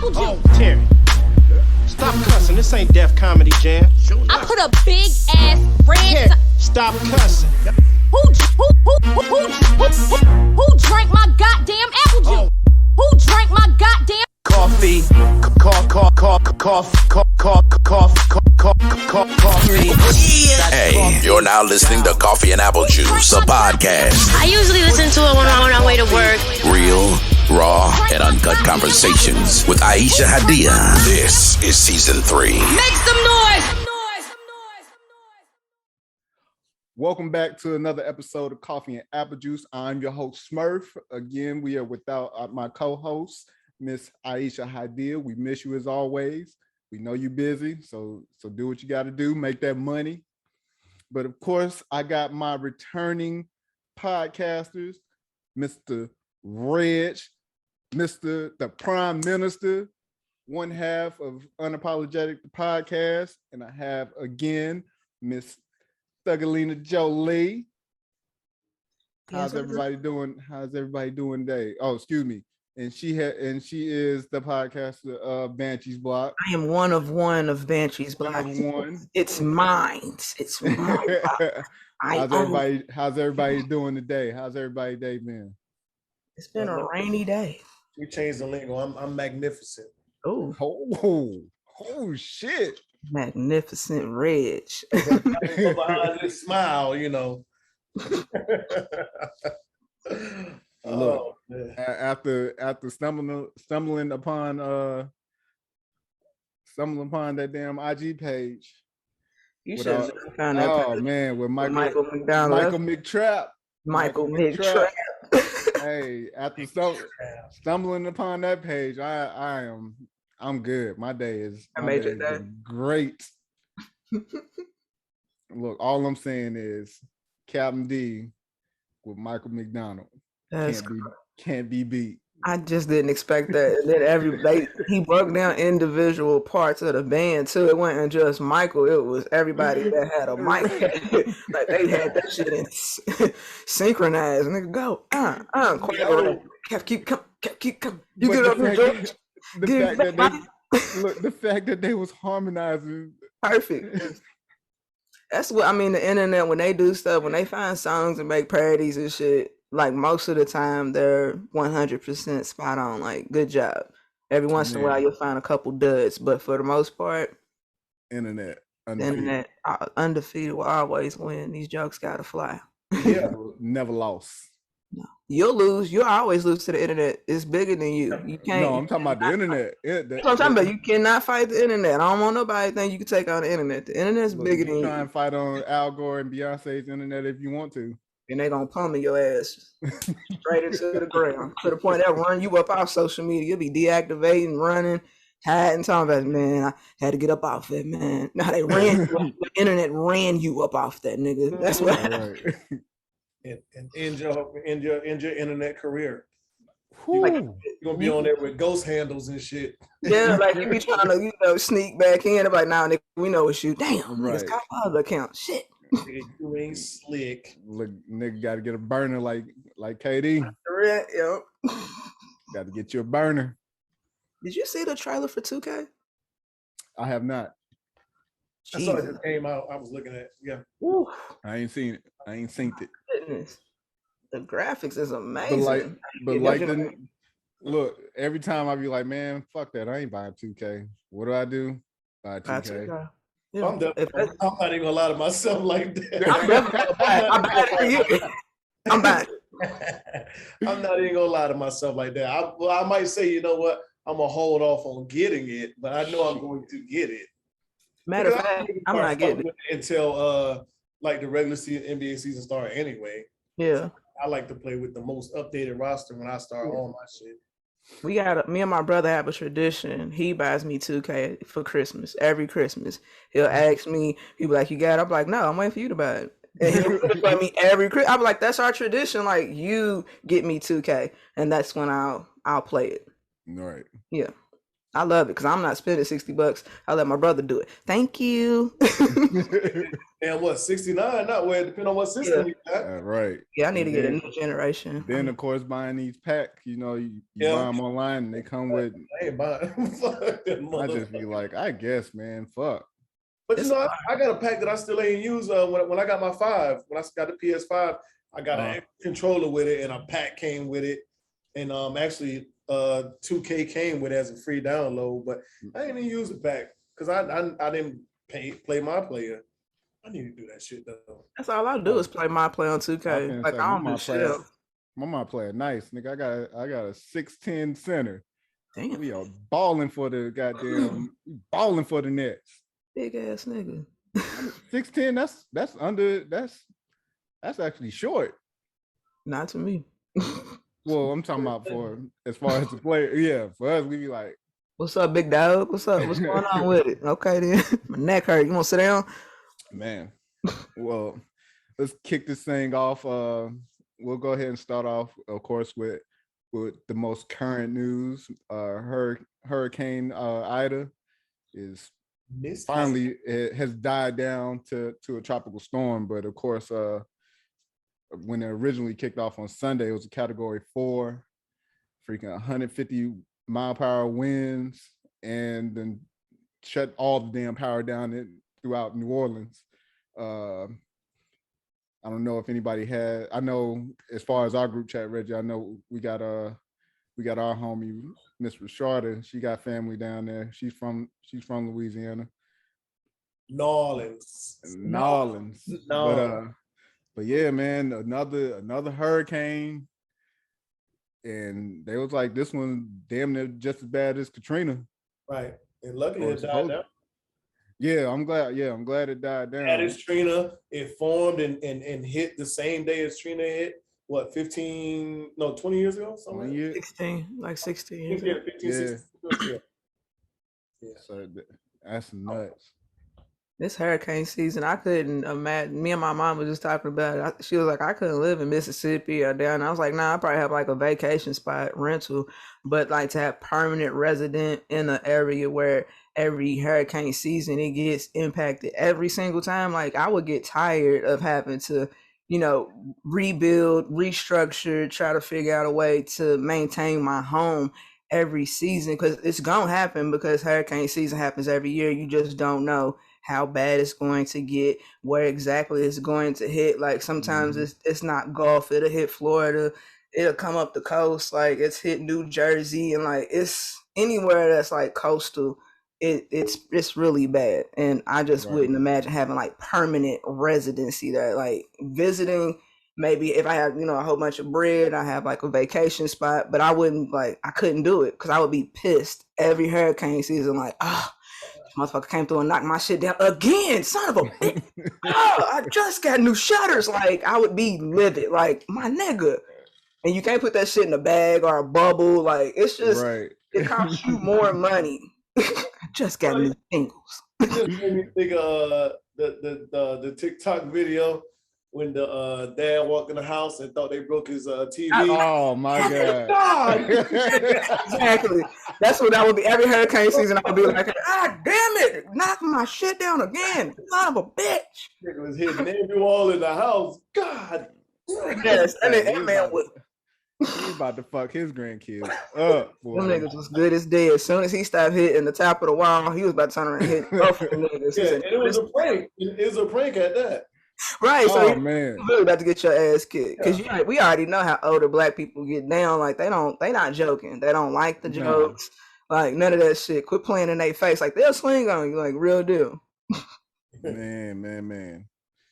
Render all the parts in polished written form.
apple juice. Oh, Terry. Stop cussing. This ain't Def Comedy Jam. I put a big ass red. Stop cussing. Who drank my goddamn apple juice? Who drank my goddamn coffee? Hey, you're now listening to Coffee and Apple Juice, a podcast. I usually listen to it when I'm on my way to work. Real, raw, and uncut conversations with Aisha Hadiya. This is season 3. Make some noise! Welcome back to another episode of Coffee and Apple Juice. I'm your host, Smurf. Again, we are without my co-host, Miss Aisha Hadiya. We miss you as always. We know you're busy, so do what you got to do, make that money. But of course, I got my returning podcasters, Mr. Reg, Mr. the Prime Minister, one half of Unapologetic the podcast, and I have again Miss Thuggalina Jolie. How's everybody doing? How's everybody doing today? Oh, excuse me. And she is the podcaster of Banshee's Block. I am one of Banshee's Block. It's mine. It's mine. How's everybody doing today? How's everybody's day been? It's been a rainy day. We changed the lingo. I'm magnificent. Oh shit. Magnificent Reg. Behind this smile, you know. Look, after stumbling upon that damn IG page. You should have found that. Oh man, with Michael McDonald. Michael McTrap. Hey, after stumbling upon that page, I'm good. My day is great. Look, all I'm saying is Captain D with Michael McDonald. Can't be beat. I just didn't expect that. And then he broke down individual parts of the band too. It wasn't just Michael. It was everybody that had a mic. Like they had that shit in synchronized. Nigga, go. Keep coming. You get up here, George. The fact that they was harmonizing. Perfect. That's what I mean. The internet, when they do stuff, when they find songs and make parodies and shit, like most of the time they're 100% spot on. Like, good job. Every once in a while you'll find a couple duds, but for the most part, internet undefeated will always win. These jokes gotta fly. Yeah, never lost. No. You'll always lose to the internet. It's bigger than you. You can't. No, I'm talking about the internet. I'm talking about. You cannot fight the internet. I don't want nobody to think you can take on the internet. The internet's bigger than you. Try and fight on Al Gore and Beyonce's internet if you want to. And they gonna pummel your ass straight into the ground to the point that run you up off social media. You'll be deactivating, running, hiding, talking about, man, I had to get up off that, man. Now they the internet ran you up off that, nigga. That's what happened. And end your internet career. You're gonna be on there with ghost handles and shit. Yeah, like you be trying to, sneak back in. Everybody, now nigga, we know it's you. Damn, right. It's got other account. Shit. You ain't slick. Look, nigga, gotta get a burner like KD. Yep. Got to get you a burner. Did you see the trailer for 2K? I have not. I saw it just came out. I was looking at it. Yeah. Woo. I ain't seen it. I ain't synced it. Goodness. The graphics is amazing. Look, every time I be like, man, fuck that. I ain't buying 2K. What do? Buy 2K. Yeah. I'm not even gonna lie to myself like that. I'm back. I'm not even gonna lie to myself like that. I might say, you know what? I'm gonna hold off on getting it, but I know I'm going to get it. Matter of fact, I'm not getting it until like the regular season NBA season start anyway. Yeah. I like to play with the most updated roster when I start on my shit. Me and my brother have a tradition. He buys me 2K for Christmas. Every Christmas, he'll ask me. He'll be like, "You got it?" I'm like, "No, I'm waiting for you to buy it." And he'll play me every Christmas. I'm like, "That's our tradition. Like, you get me 2K, and that's when I'll play it." Right. Yeah, I love it because I'm not spending $60. I let my brother do it. Thank you. And what, 69? Not where, depending on what system you got. Right. Yeah, I need to get a Then- new generation. Then of course buying these packs, you buy them online and they come with. I ain't buying. Fuck them I just be like, I guess, man, fuck. But I got a pack that I still ain't used. When I got my 5, when I got the PS5, I got a controller with it, and a pack came with it, and actually 2K came with it as a free download. But I didn't even use the pack because I didn't play my player. I need to do that shit though. That's all I do is play my play on 2K. Like I don't do shit else. My player nice, nigga. I got a 6'10" center. Damn. We are balling for the goddamn balling for the Nets. Big ass nigga. 6'10", that's actually short. Not to me. Well, I'm talking about for as far as the player. Yeah, for us, we be like, what's up, big dog? What's up? What's going on with it? Okay, then. My neck hurt. You want to sit down? Man. Well, let's kick this thing off. We'll go ahead and start off, of course, with the most current news. Hurricane Ida is finally it has died down to a tropical storm, but of course, when it originally kicked off on Sunday, it was a Category 4, freaking 150 mile per hour winds, and then shut all the damn power down throughout New Orleans. I don't know if anybody had. I know as far as our group chat, Reggie, I know we got our homie Miss Rashada. She got family down there. She's from Louisiana. New Orleans. But yeah, man, another hurricane, and they was like, this one damn near just as bad as Katrina. Right, and luckily it died down. Yeah, I'm glad it died down. As Trina, it formed and hit the same day as Trina hit. What, 20 years ago? 16 years Yeah, ago. 15, 16. Yeah. So that's nuts. This hurricane season, I couldn't imagine. Me and my mom was just talking about it. She was like, I couldn't live in Mississippi or down. I was like, nah, I probably have like a vacation spot rental, but like to have permanent resident in an area where every hurricane season it gets impacted every single time. Like I would get tired of having to, rebuild, restructure, try to figure out a way to maintain my home every season, because it's gonna happen, because hurricane season happens every year. You just don't know how bad it's going to get, where exactly it's going to hit. Like sometimes it's not Gulf, it'll hit Florida, it'll come up the coast, like it's hit New Jersey, and like it's anywhere that's like coastal, it's really bad. And I just wouldn't imagine having like permanent residency there, like visiting. Maybe if I have, a whole bunch of bread, I have like a vacation spot, but I couldn't do it because I would be pissed every hurricane season. Like, motherfucker came through and knocked my shit down again, son of a bitch. I just got new shutters. Like, I would be livid, like, my nigga. And you can't put that shit in a bag or a bubble. Like, it's just, it costs you more money. I just got new shingles. It just made me think of the TikTok video when the dad walked in the house and thought they broke his TV. Oh my God. Exactly. That's what that would be. Every hurricane season, I would be like, damn it, knock my shit down again. Son of a bitch. It was hitting every wall in the house. God. Yes, and that man was. He's about to fuck his grandkids up. Them niggas was good as dead. As soon as he stopped hitting the top of the wall, he was about to turn around and hit both of the niggas. Yeah, and it was a prank. It was a prank at that. Right, so man, you're really about to get your ass kicked, because we already know how older black people get down. Like they not joking. They don't like the jokes. Like none of that shit. Quit playing in their face. Like they'll swing on you, like real deal. Man.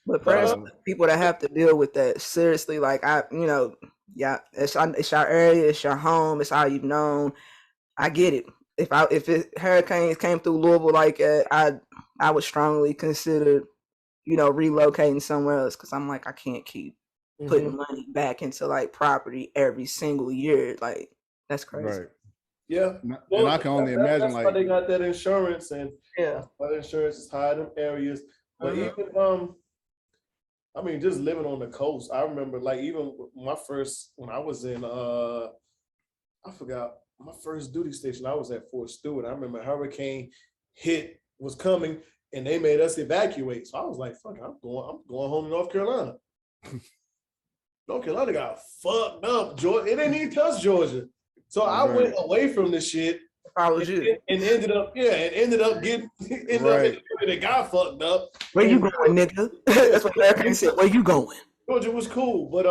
But for people that have to deal with that, seriously, like it's your area, it's your home, it's all you've known. I get it. If hurricanes came through Louisville like I would strongly consider relocating somewhere else, because I'm like, I can't keep putting money back into like property every single year. Like that's crazy. Right. Yeah. And I can only imagine that's like why they got that insurance, and that insurance is high in them areas. But even just living on the coast, I remember like even when I was in I forgot my first duty station, I was at Fort Stewart. I remember hurricane was coming, and they made us evacuate. So I was like, fuck, I'm going home to North Carolina. North Carolina got fucked up. Georgia, it didn't even touch Georgia. So I went away from the shit. Follows you. And ended up getting it got fucked up. Where you going, nigga? That's what American said. Where you going? Georgia was cool, but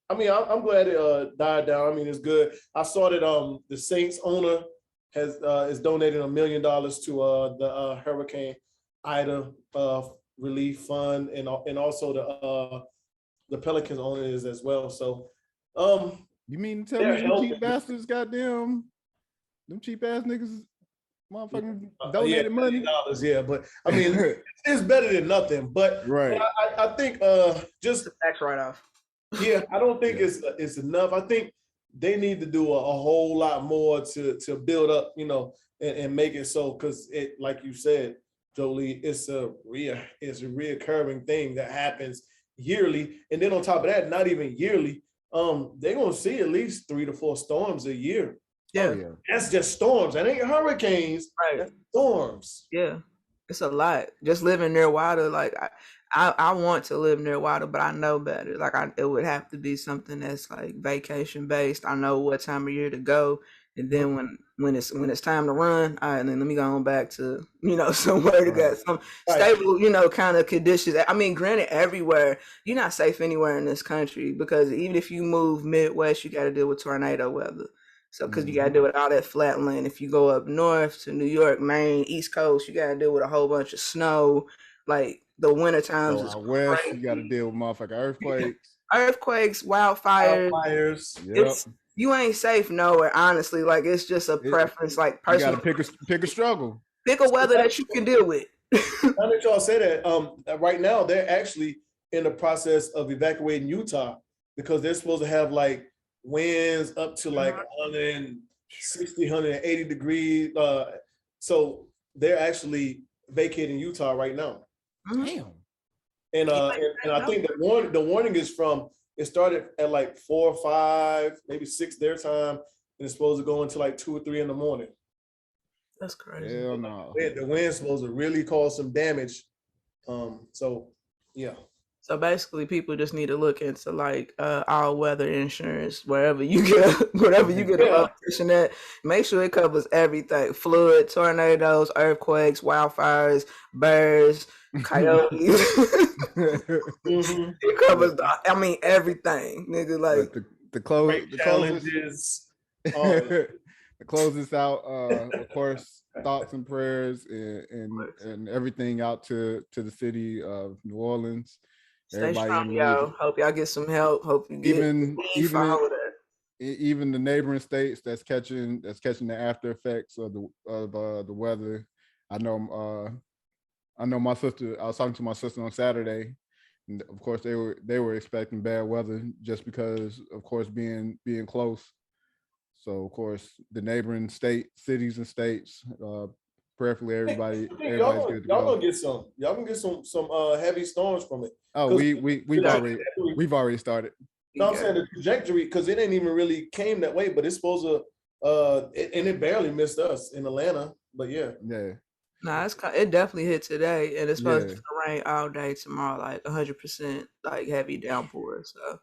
I mean, I'm glad it died down. I mean, it's good. I saw that the Saints owner is donating $1 million to the Hurricane Ida relief fund, and also the Pelicans owner is as well. So, you mean to tell me them cheap bastards, goddamn, them cheap ass niggas, motherfucking donated money? Yeah, but I mean, it's better than nothing. But right, I think just the tax write-off. Yeah, I don't think it's enough. I think they need to do a whole lot more to build up, and make it so, because it, like you said, Jolie, it's a reoccurring thing that happens yearly, and then on top of that, not even yearly, they're gonna see at least 3 to 4 storms a year. Yeah, that's just storms. That ain't hurricanes. Right, that's storms. Yeah, it's a lot. Just living near water, like I want to live near water, but I know better. Like it would have to be something that's like vacation based. I know what time of year to go, and then when it's time to run, all right, and then let me go on back to somewhere to get some stable, kind of conditions. I mean, granted, everywhere you're not safe anywhere in this country, because even if you move Midwest, you got to deal with tornado weather. So, because you got to deal with all that flat land. If you go up north to New York, Maine, East Coast, you got to deal with a whole bunch of snow. Like the winter times is west, you got to deal with motherfucking earthquakes, wildfires. Yep. You ain't safe nowhere, honestly. Like it's just a preference. Like personally, you got to pick a struggle. Pick a weather that you can deal with. Now that y'all say that, right now they're actually in the process of evacuating Utah, because they're supposed to have like winds up to like 160, 180 degrees. So they're actually vacating Utah right now. Damn. And I think the warning is it started at like 4 or 5, maybe 6 their time, and it's supposed to go until like 2 or 3 in the morning. That's crazy. Hell no. The wind's supposed to really cause some damage. So yeah. So basically, people just need to look into like all weather insurance wherever you get a location at. Make sure it covers everything: flood, tornadoes, earthquakes, wildfires, bears, coyotes. It covers everything, nigga. Like the closest the closest out, of course, thoughts and prayers and everything out to the city of New Orleans. Stay strong, y'all. Hope y'all get some help. Hope you get even the neighboring states that's catching the after effects of the weather. I know my sister. I was talking to my sister on Saturday, and of course they were expecting bad weather just because, of course, being close. So of course the neighboring cities and states. Prayerfully, everybody's good to go. Y'all gonna get some heavy storms from it. Oh, we've already started. No, I'm saying the trajectory, because it ain't even really came that way, but it's supposed to and it barely missed us in Atlanta. But yeah. Nah, it definitely hit today, and it's supposed to rain all day tomorrow, like 100%, like heavy downpour. So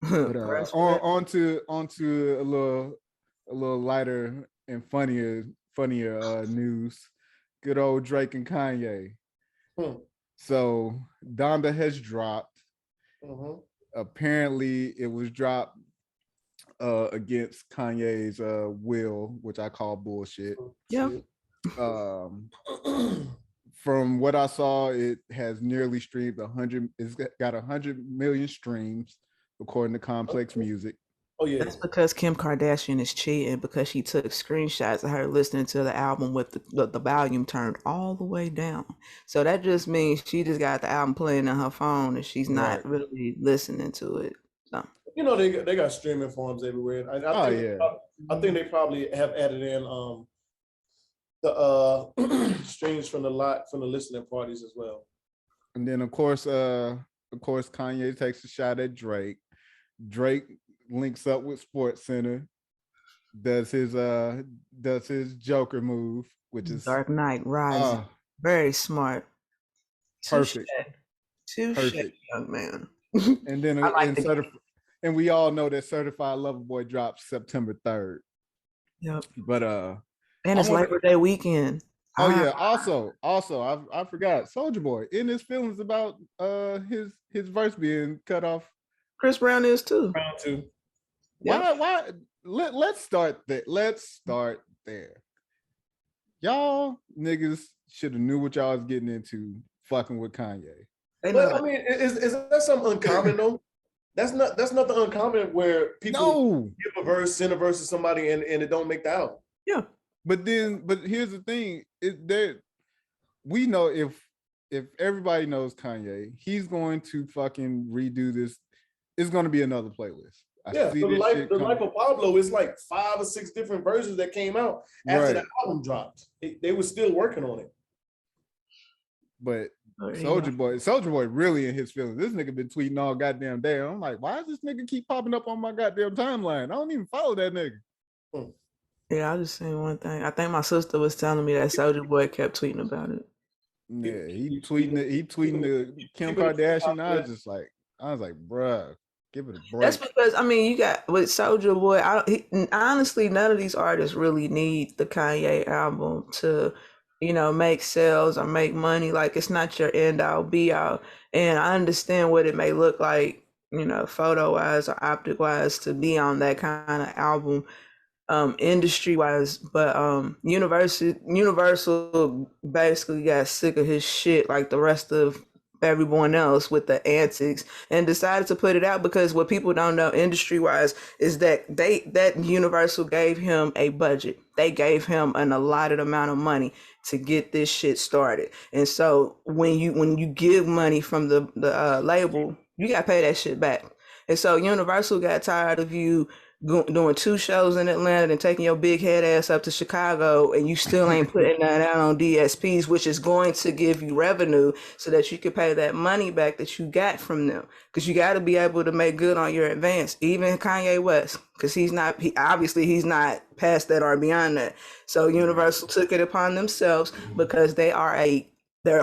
but, on to a little lighter and funnier news. Good old Drake and Kanye. So Donda has dropped. Apparently it was dropped against Kanye's will, which I call bullshit. Yep. From what I saw, it has nearly streamed 100. It's got 100 million streams according to Complex Music. Oh yeah, that's because Kim Kardashian is cheating, because she took screenshots of her listening to the album with the volume turned all the way down. So that just means she just got the album playing on her phone and she's not really listening to it. So they got streaming forms everywhere. I think they probably have added in the streams from the listening parties as well. And then of course Kanye takes a shot at Drake. Drake links up with Sports Center, does his Joker move, which is Dark Knight Rising. Very smart. Perfect. Touche, Perfect. young man. And then and we all know that Certified Lover Boy drops September 3rd. Yep. But and it's Labor Day weekend. Oh yeah. Also, I forgot Soulja Boy in his feelings about his verse being cut off. Chris Brown is too. Round two. Why? Let's start there. Y'all niggas should have knew what y'all was getting into fucking with Kanye. But I mean, is that something uncommon though? That's nothing uncommon where people give a verse, send a verse to somebody, and it don't make the album. Yeah. But here's the thing: we know if everybody knows Kanye, he's going to fucking redo this. It's going to be another playlist. The Life of Pablo is like 5 or 6 different versions that came out after the album dropped. They were still working on it. But Soulja Boy really in his feelings. This nigga been tweeting all goddamn day. I'm like, why does this nigga keep popping up on my goddamn timeline? I don't even follow that nigga. Yeah, I'll just say one thing. I think my sister was telling me that Soulja Boy kept tweeting about it. Yeah, he tweeting the Kim Kardashian. I was like, bruh, give it a break. That's because you got with Soulja Boy. Honestly, none of these artists really need the Kanye album to, make sales or make money. Like, it's not your end all be all. And I understand what it may look like, photo wise or optic wise to be on that kind of album. Industry wise, but Universal basically got sick of his shit like the rest of everyone else with the antics and decided to put it out because what people don't know industry wise is that that Universal gave him a budget. They gave him an allotted amount of money to get this shit started. And so when you give money from the label, you gotta pay that shit back. And so Universal got tired of you doing 2 shows in Atlanta and taking your big head ass up to Chicago, and you still ain't putting that out on DSPs, which is going to give you revenue so that you can pay that money back that you got from them. Because you got to be able to make good on your advance. Even Kanye West, because he's not past that or beyond that. So Universal took it upon themselves because they're a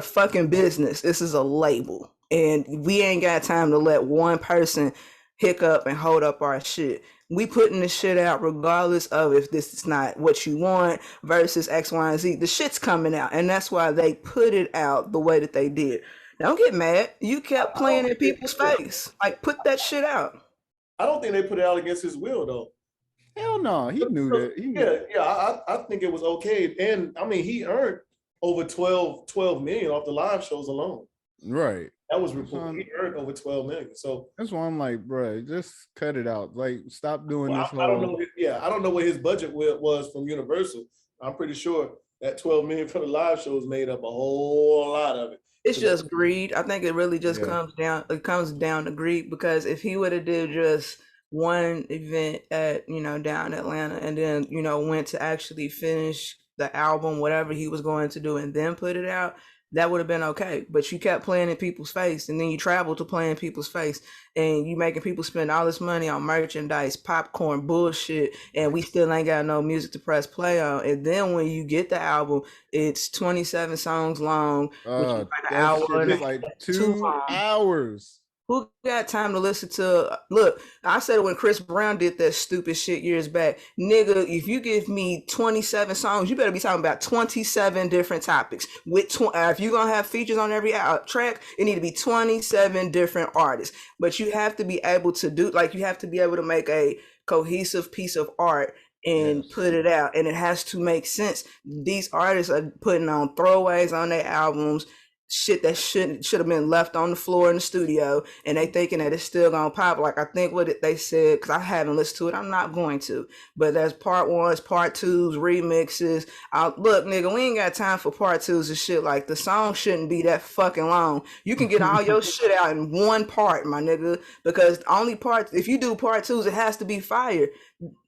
fucking business. This is a label, and we ain't got time to let one person hiccup and hold up our shit. We putting the shit out regardless of if this is not what you want versus X, Y, and Z. The shit's coming out, and that's why they put it out the way that they did. Don't get mad. You kept playing in people's face. Like, put that shit out. I don't think they put it out against his will, though. Hell no, he knew that. I think it was okay, and I mean, he earned over 12 million off the live shows alone. Right. That was reported. He earned over 12 million. So that's why I'm like, bro, just cut it out. Like, stop doing this. I don't know. I don't know what his budget was from Universal. I'm pretty sure that 12 million for the live shows made up a whole lot of it. It's just greed. I think it really just comes down to greed, because if he would have did just one event at, down in Atlanta and then, went to actually finish the album, whatever he was going to do, and then put it out, that would have been okay. But you kept playing in people's face, and then you traveled to play in people's face, and you making people spend all this money on merchandise, popcorn, bullshit, and we still ain't got no music to press play on. And then when you get the album, it's 27 songs long, which is like an hour and like 2 hours. Who got time to listen to? Look, I said it when Chris Brown did that stupid shit years back. Nigga, if you give me 27 songs, you better be talking about 27 different topics. If you're going to have features on every track, it need to be 27 different artists. But you have to be able to you have to be able to make a cohesive piece of art and put it out. And it has to make sense. These artists are putting on throwaways on their albums, shit that should have been left on the floor in the studio, and they thinking that it's still gonna pop. Like, I think what they said, because I haven't listened to it, I'm not going to, but there's part 1s, part 2s, remixes. Look, nigga, we ain't got time for part 2s and shit. Like, the song shouldn't be that fucking long. You can get all your shit out in one part, my nigga, because only if you do part 2s, it has to be fire.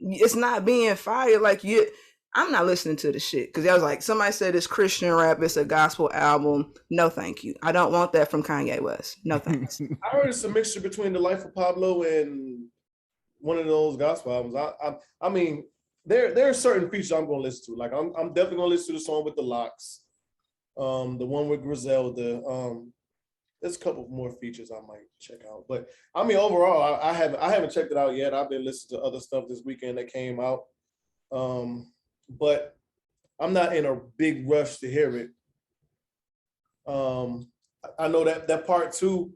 It's not being fire. Like, I'm not listening to the shit, because I was like, somebody said it's Christian rap, it's a gospel album. No, thank you. I don't want that from Kanye West. No thanks. I heard it's a mixture between The Life of Pablo and one of those gospel albums. I mean, there are certain features I'm going to listen to. Like, I'm definitely going to listen to the song with the locks. the one with Griselda. There's a couple more features I might check out, but I mean, overall, I haven't checked it out yet. I've been listening to other stuff this weekend that came out, but I'm not in a big rush to hear it. I know that part 2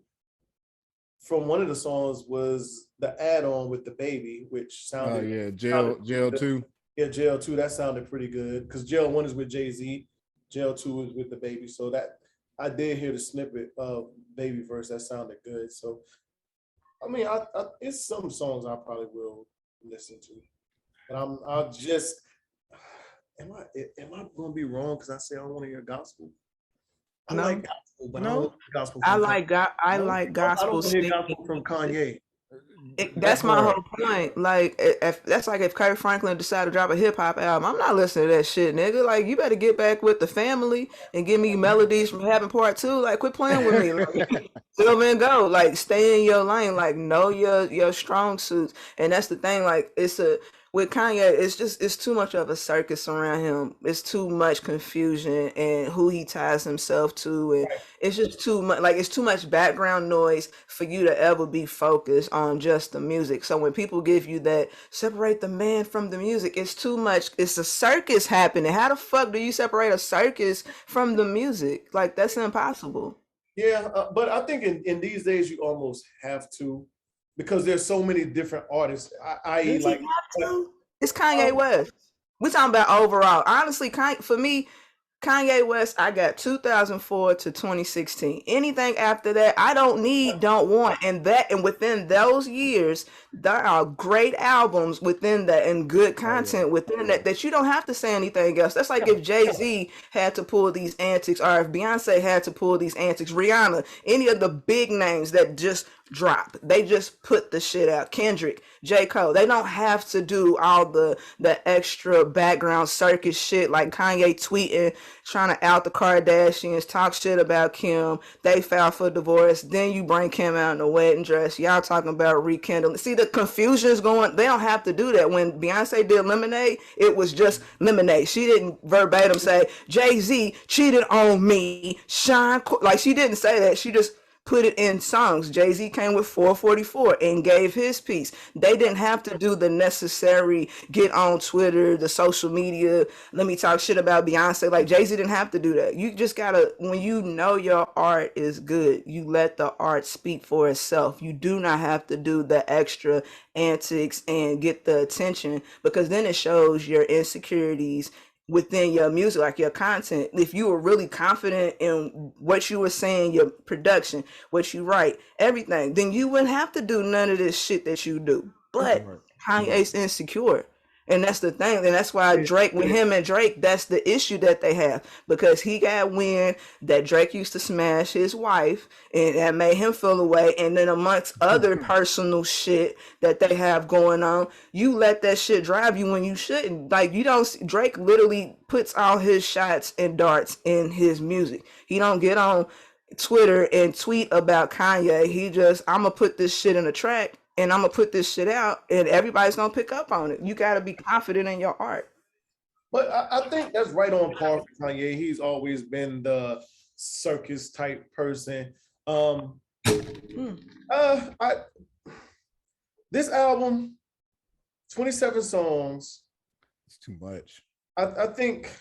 from one of the songs was the add-on with the baby, which sounded jail 2. Yeah, jail 2. That sounded pretty good because jail 1 is with Jay-Z, jail 2 is with the baby. So that I did hear the snippet of baby verse. That sounded good. So I mean, it's some songs I probably will listen to, but I'll just. Am I gonna be wrong because I say I want to hear gospel? I like gospel, but I don't want gospel. I like gospel. I don't want to hear gospel from Kanye. That's my whole point. Like, if that's like if Kirk Franklin decided to drop a hip hop album, I'm not listening to that shit, nigga. Like, you better get back with the family and give me melodies from Heaven Part 2. Like, quit playing with me. Like, Sylvan, go. Like, stay in your lane. Like, know your strong suits. And that's the thing. Like, with Kanye, it's too much of a circus around him. It's too much confusion and who he ties himself to, and it's just too much. Like, it's too much background noise for you to ever be focused on just the music. So when people give you that separate the man from the music, it's too much. It's a circus happening. How the fuck do you separate a circus from the music? Like, that's impossible. Yeah, but I think in these days you almost have to. Because there's so many different artists, i.e. like it's Kanye West. We're talking about overall. Honestly, for me, Kanye West, I got 2004 to 2016. Anything after that, I don't want. And within those years, there are great albums within that and good content within that you don't have to say anything else. That's like if Jay-Z had to pull these antics, or if Beyonce had to pull these antics, Rihanna, any of the big names that just drop. They just put the shit out. Kendrick, J. Cole, they don't have to do all the extra background circus shit like Kanye tweeting, trying to out the Kardashians, talk shit about Kim. They filed for divorce. Then you bring Kim out in a wedding dress. Y'all talking about rekindling. See, the confusion is going. They don't have to do that. When Beyonce did Lemonade, it was just Lemonade. She didn't verbatim say, Jay-Z cheated on me. Like, she didn't say that. She just put it in songs. Jay-Z came with 444 and gave his piece. They didn't have to do the necessary get on Twitter, the social media, let me talk shit about Beyonce. Like, Jay-Z didn't have to do that. You just gotta, when you know your art is good, you let the art speak for itself. You do not have to do the extra antics and get the attention, because then it shows your insecurities within your music, like your content. If you were really confident in what you were saying, your production, what you write, everything, then you wouldn't have to do none of this shit that you do. But Kanye's insecure. And that's the thing. And that's why Drake, with him and Drake, that's the issue that they have. Because he got wind that Drake used to smash his wife, and that made him feel away. And then amongst other personal shit that they have going on, you let that shit drive you when you shouldn't. Like, you don't, Drake literally puts all his shots and darts in his music. He don't get on Twitter and tweet about Kanye. He just, I'm going to put this shit in a track, and I'm gonna put this shit out, and everybody's gonna pick up on it. You gotta be confident in your art. But I think that's right on par for Kanye. He's always been the circus type person. This album, 27 songs. It's too much. I think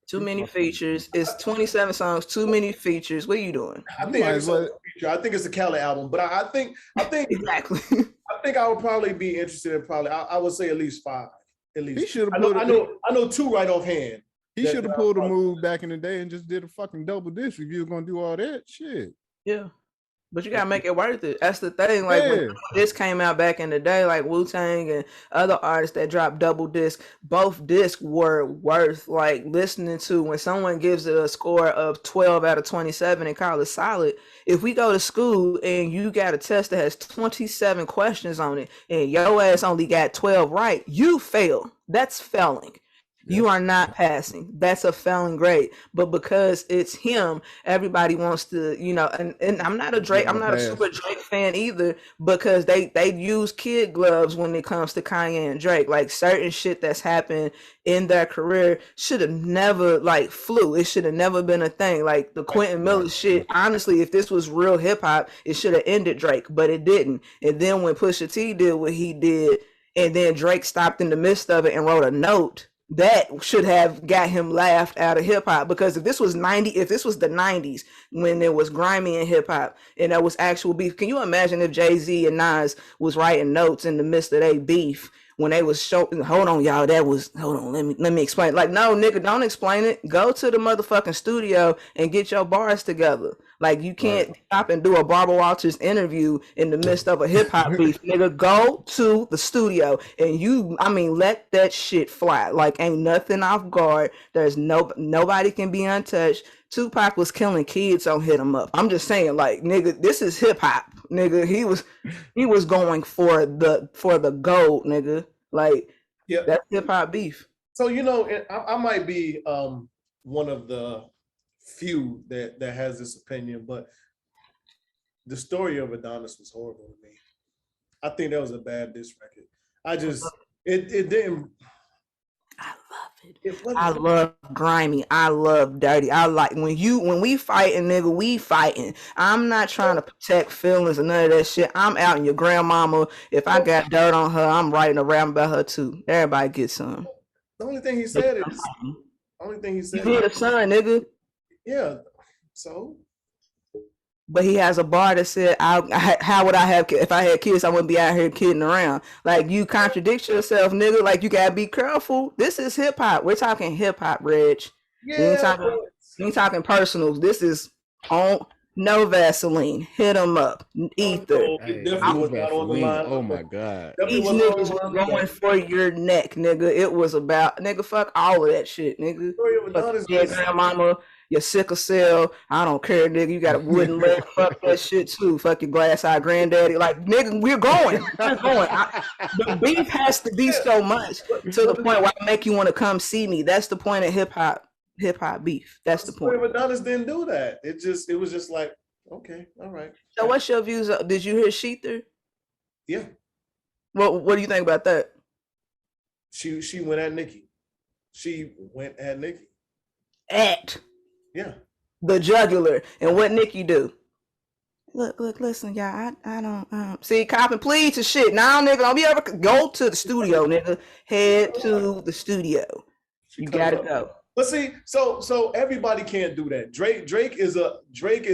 too many features. It's 27 songs, too many features. What are you doing? I think it's a feature. I think it's a Cali album, but I think exactly. I think I would probably be interested in I would say at least 5. At least. He should have. I know 2 right offhand. He should have pulled a move back in the day and just did a fucking double disc if you were gonna do all that shit. Yeah. But you gotta make it worth it. That's the thing. Like, when this came out back in the day, like Wu-Tang and other artists that dropped double disc, both discs were worth like listening to. When someone gives it a score of 12 out of 27 and call it solid, if we go to school and you got a test that has 27 questions on it and your ass only got 12 right, you fail. That's failing. You are not passing. That's a failing grade. But because it's him, everybody wants to, and I'm not a super Drake fan either, because they use kid gloves when it comes to Kanye and Drake. Like certain shit that's happened in their career should have never flew. It should have never been a thing. Like the Quentin Miller shit, honestly, if this was real hip hop, it should have ended Drake, but it didn't. And then when Pusha T did what he did, and then Drake stopped in the midst of it and wrote a note, that should have got him laughed out of hip hop. Because if this was the 90s when there was grimy in hip hop and there was actual beef, can you imagine if Jay-Z and Nas was writing notes in the midst of their beef when they was showing, hold on, let me explain. Like, no, nigga, don't explain it. Go to the motherfucking studio and get your bars together. Like, you can't stop and do a Barbara Walters interview in the midst of a hip hop beef. Nigga, go to the studio and let that shit fly. Like, ain't nothing off guard. There's nobody can be untouched. Tupac was killing kids on Hit 'Em Up. I'm just saying, like, nigga, this is hip hop. Nigga, he was going for the gold, nigga. Like, that's hip hop beef. So I might be one of the few that has this opinion, but the story of Adonis was horrible to me. I think that was a bad diss record. It didn't. I love it. I love grimy. I love dirty. I like when we fighting, nigga, we fighting. I'm not trying to protect feelings or none of that shit. I'm out in your grandmama. If I got dirt on her, I'm writing around about her too. Everybody gets some. The only thing he said is you need a son, nigga. Yeah. So. But he has a bar that said, how would I have, if I had kids, I wouldn't be out here kidding around. Like, you contradict yourself, nigga. Like, you gotta be careful. This is hip hop. We're talking hip hop, Reg. Yeah. We ain't talking personals. This is on no Vaseline. Hit 'em up. Ether. Oh my God. Each nigga was going for your neck, nigga. It was about, nigga, fuck all of that shit, nigga. Fuck your grandmama, your sickle cell. I don't care, nigga. You got a wooden leg. Fuck that shit too. Fuck your glass-eyed granddaddy. Like, nigga, we're going. The beef has to be so much to the point where I make you want to come see me. That's the point of hip hop beef. That's the point. Adonis didn't do that. It was just like, okay, all right. So what's your views? Did you hear Sheether? Yeah. What do you think about that? She went at Nicki. Yeah. The jugular. And what Nicki do? Look, listen, y'all. I don't see copping plead to shit. Now, nigga, don't be ever go to the studio, nigga. Head to the studio. You gotta go. But see, so everybody can't do that. Drake is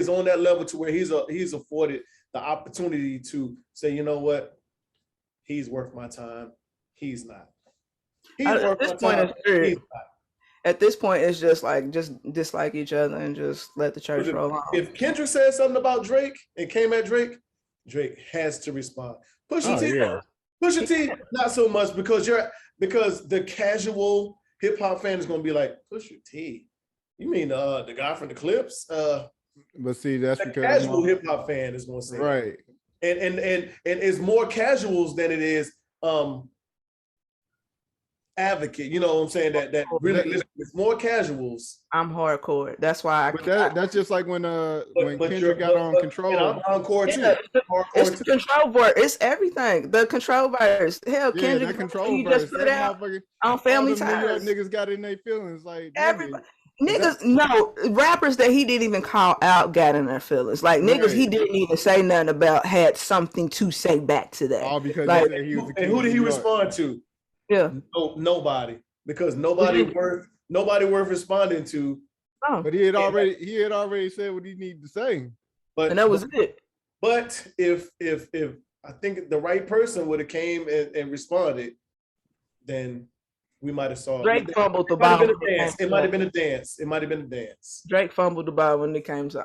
on that level to where he's afforded the opportunity to say, you know what, he's worth my time. He's not. At this point, it's just dislike each other and just let the church roll on. If Kendrick said something about Drake and came at Drake has to respond. Pusha T, not so much because the casual hip hop fan is gonna be like, Pusha T, you mean the guy from the Clips? But see, that's the because casual hip hop fan is gonna say right. And it's more casuals than it is advocate. You know what I'm saying? That really it's more casuals. I'm hardcore. That's why that's just like when Kendrick got on Control. I'm hardcore too. It's the Control verse. It's everything. The Control verse. Hell, Kendrick, that Control he verse. Just put out on Family Ties. Niggas got in their feelings like everybody. Niggas, no, rappers that he didn't even call out got in their feelings. Like, niggas he didn't even say nothing about had something to say back to that. All because like, and who did he respond to? Yeah. Nobody. Because nobody worth responding to. Oh. But he had already said what he needed to say. And that was it. But if I think the right person would have came and responded, then we might have saw Drake fumbled the ball. It might have been a dance. Drake fumbled the ball when it came to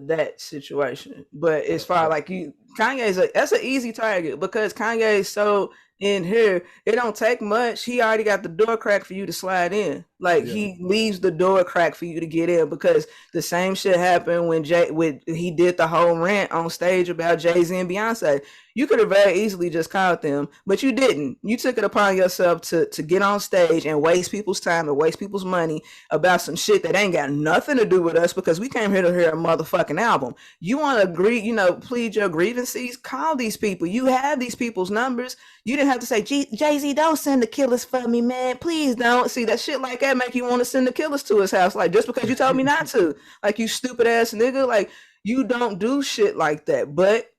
that situation. But as far like you that's an easy target because Kanye is so in here. It don't take much. He already got the door crack for you to slide in. Like he leaves the door crack for you to get in because the same shit happened when he did the whole rant on stage about Jay-Z and Beyonce. You could have very easily just called them, but you didn't. You took it upon yourself to get on stage and waste people's time and waste people's money about some shit that ain't got nothing to do with us because we came here to hear a motherfucking album. You want to agree, plead your grievances, call these people. You have these people's numbers. You didn't have to say, Jay-Z, don't send the killers for me, man. Please don't. See, that shit like that make you want to send the killers to his house. Like, just because you told me not to. Like, you stupid ass nigga. Like, you don't do shit like that. But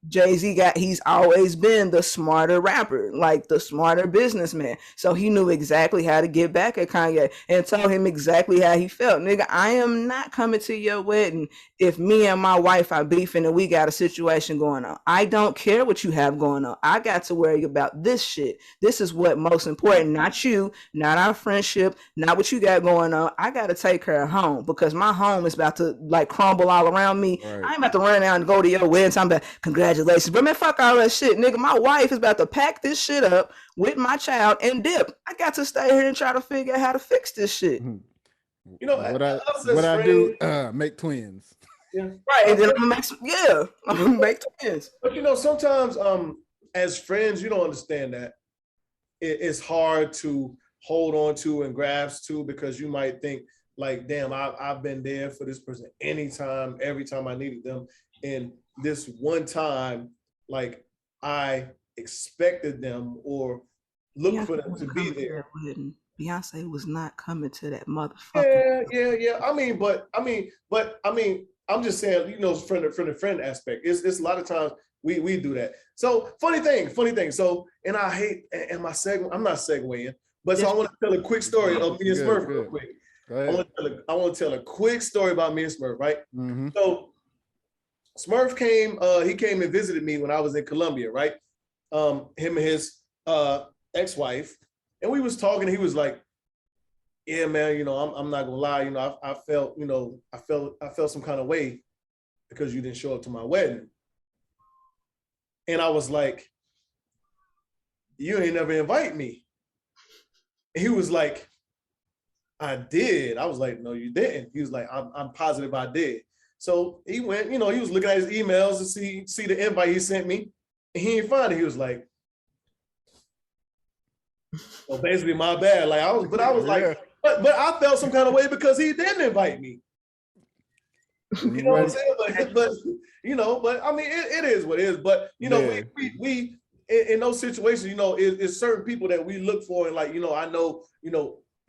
Jay-Z he's always been the smarter rapper, like the smarter businessman. So he knew exactly how to get back at Kanye and told him exactly how he felt. Nigga, I am not coming to your wedding if me and my wife are beefing and we got a situation going on. I don't care what you have going on. I got to worry about this shit. This is what most important, not you, not our friendship, not what you got going on. I got to take care of home because my home is about to like crumble all around me. Right. I ain't about to run out and go to your wedding. I'm about congratulations, but man, fuck all that shit, nigga. My wife is about to pack this shit up with my child and dip. I got to stay here and try to figure out how to fix this shit. What I do, make twins. Yeah. Right, and then I'm gonna make twins. But sometimes as friends, you don't understand that it's hard to hold on to and grasp to because you might think like, damn, I've been there for this person anytime, every time I needed them. And this one time, like I expected them or looked for them to be there. Beyonce was not coming to that motherfucker. Yeah. I mean, I'm just saying, from the friend aspect, it's a lot of times we do that. So funny thing. So, and I hate, and my segment, I'm not segueing, but so I want to tell a quick story of me and Smurf real quick. I want to tell a quick story about me and Smurf, right? Mm-hmm. So Smurf came and visited me when I was in Colombia, right? Him and his ex-wife, and we was talking. He was like, "Yeah, man, I'm not gonna lie. I felt some kind of way because you didn't show up to my wedding." And I was like, "You ain't never invite me." And he was like, "I did." I was like, "No, you didn't." He was like, I'm positive I did." So he went, he was looking at his emails to see the invite he sent me, and he didn't find it. He was like, "Well, basically my bad." Like I was like, but I felt some kind of way because he didn't invite me. You know what I'm saying? But I mean, it is what it is. But we in those situations, it's certain people that we look for, and like, I know,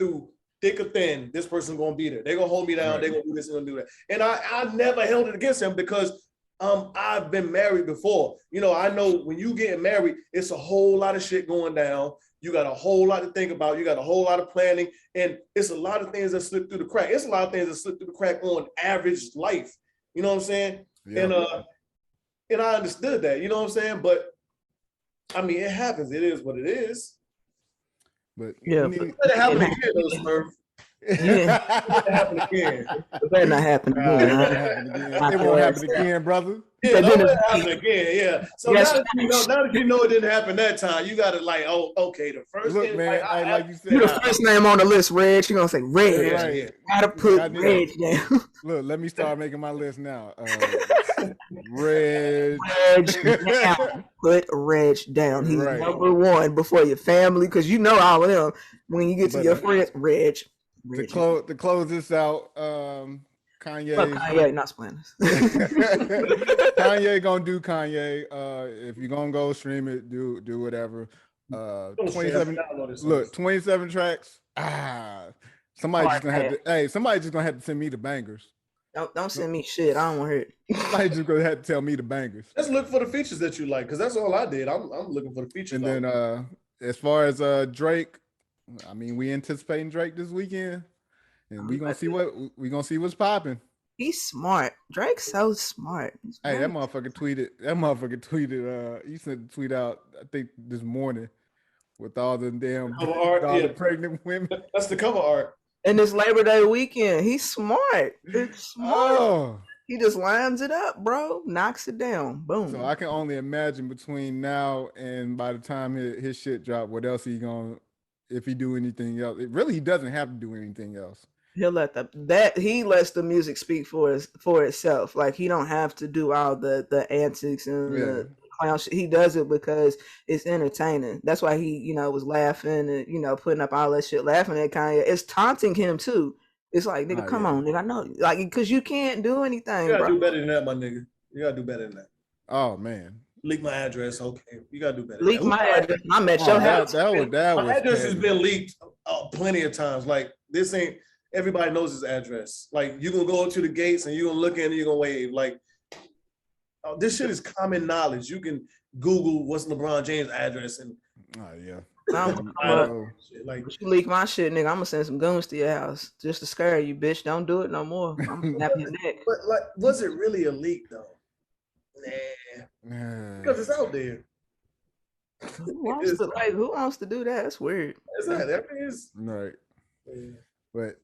through thick or thin, this person's gonna be there. They're gonna hold me down. Right. They're gonna do this and gonna do that. And I never held it against him because I've been married before. I know when you get married, it's a whole lot of shit going down. You got a whole lot to think about. You got a whole lot of planning, and it's a lot of things that slip through the crack. It's a lot of things that slip through the crack on average life. You know what I'm saying? Yeah. And I understood that. You know what I'm saying? But I mean, it happens. It is what it is. But it happened again, though, Smurf. Yeah. It happened again. It better not happen again. It won't happen again, brother. Yeah, don't let it happen again. Yeah. So now that you know it didn't happen that time, you gotta like, oh, okay. The first look, thing, man, like you said, you the first name on the list, Reg. You're gonna say Reg. Right. Gotta put Reg down. Look, let me start making my list now. Reg down. Put Reg down. He's number one before your family, because you know all of them. When you get to your friends, Reg. To close this out, Kanye, not spoilers. Kanye gonna do Kanye. If you're gonna go stream it, do whatever. 27 tracks. Somebody's just gonna have to send me the bangers. Don't send me shit. I don't want to hear it. Somebody's just gonna have to tell me the bangers. Let's look for the features that you like, because that's all I did. I'm looking for the features. And then as far as Drake, I mean, we anticipating Drake this weekend, and we gonna see what's popping. He's smart. Drake's so smart. Hey, that motherfucker tweeted. He sent a tweet out, I think this morning, with all the damn the pregnant women. That's the cover art. And this Labor Day weekend, he's smart. It's smart. Oh. He just lines it up, bro. Knocks it down. Boom. So I can only imagine between now and by the time his shit drop, what else he gonna, if he do anything else. He doesn't have to do anything else. He'll let he lets the music speak for itself. Like he don't have to do all the antics and the clown shit. He does it because it's entertaining. That's why he, was laughing and putting up all that shit, laughing at Kanye. It's taunting him too. It's like, nigga, come on, nigga. I know, like, because you can't do anything. You gotta bro. do better than that, my nigga. You gotta do better than that. Oh man. Leak my address, okay. You gotta do better. Leak my address. I'm at your house. My address has been leaked plenty of times. Like this ain't. Everybody knows his address. Like you gonna go to the gates and you gonna look in and you gonna wave. Like this shit is common knowledge. You can Google what's LeBron James' address and like you leak my shit, nigga. I'm gonna send some goons to your house just to scare you, bitch. Don't do it no more. I'm snapping your neck. But like, was it really a leak though? Nah, because it's out there. Who wants to do that? That's weird. That is right. Yeah. But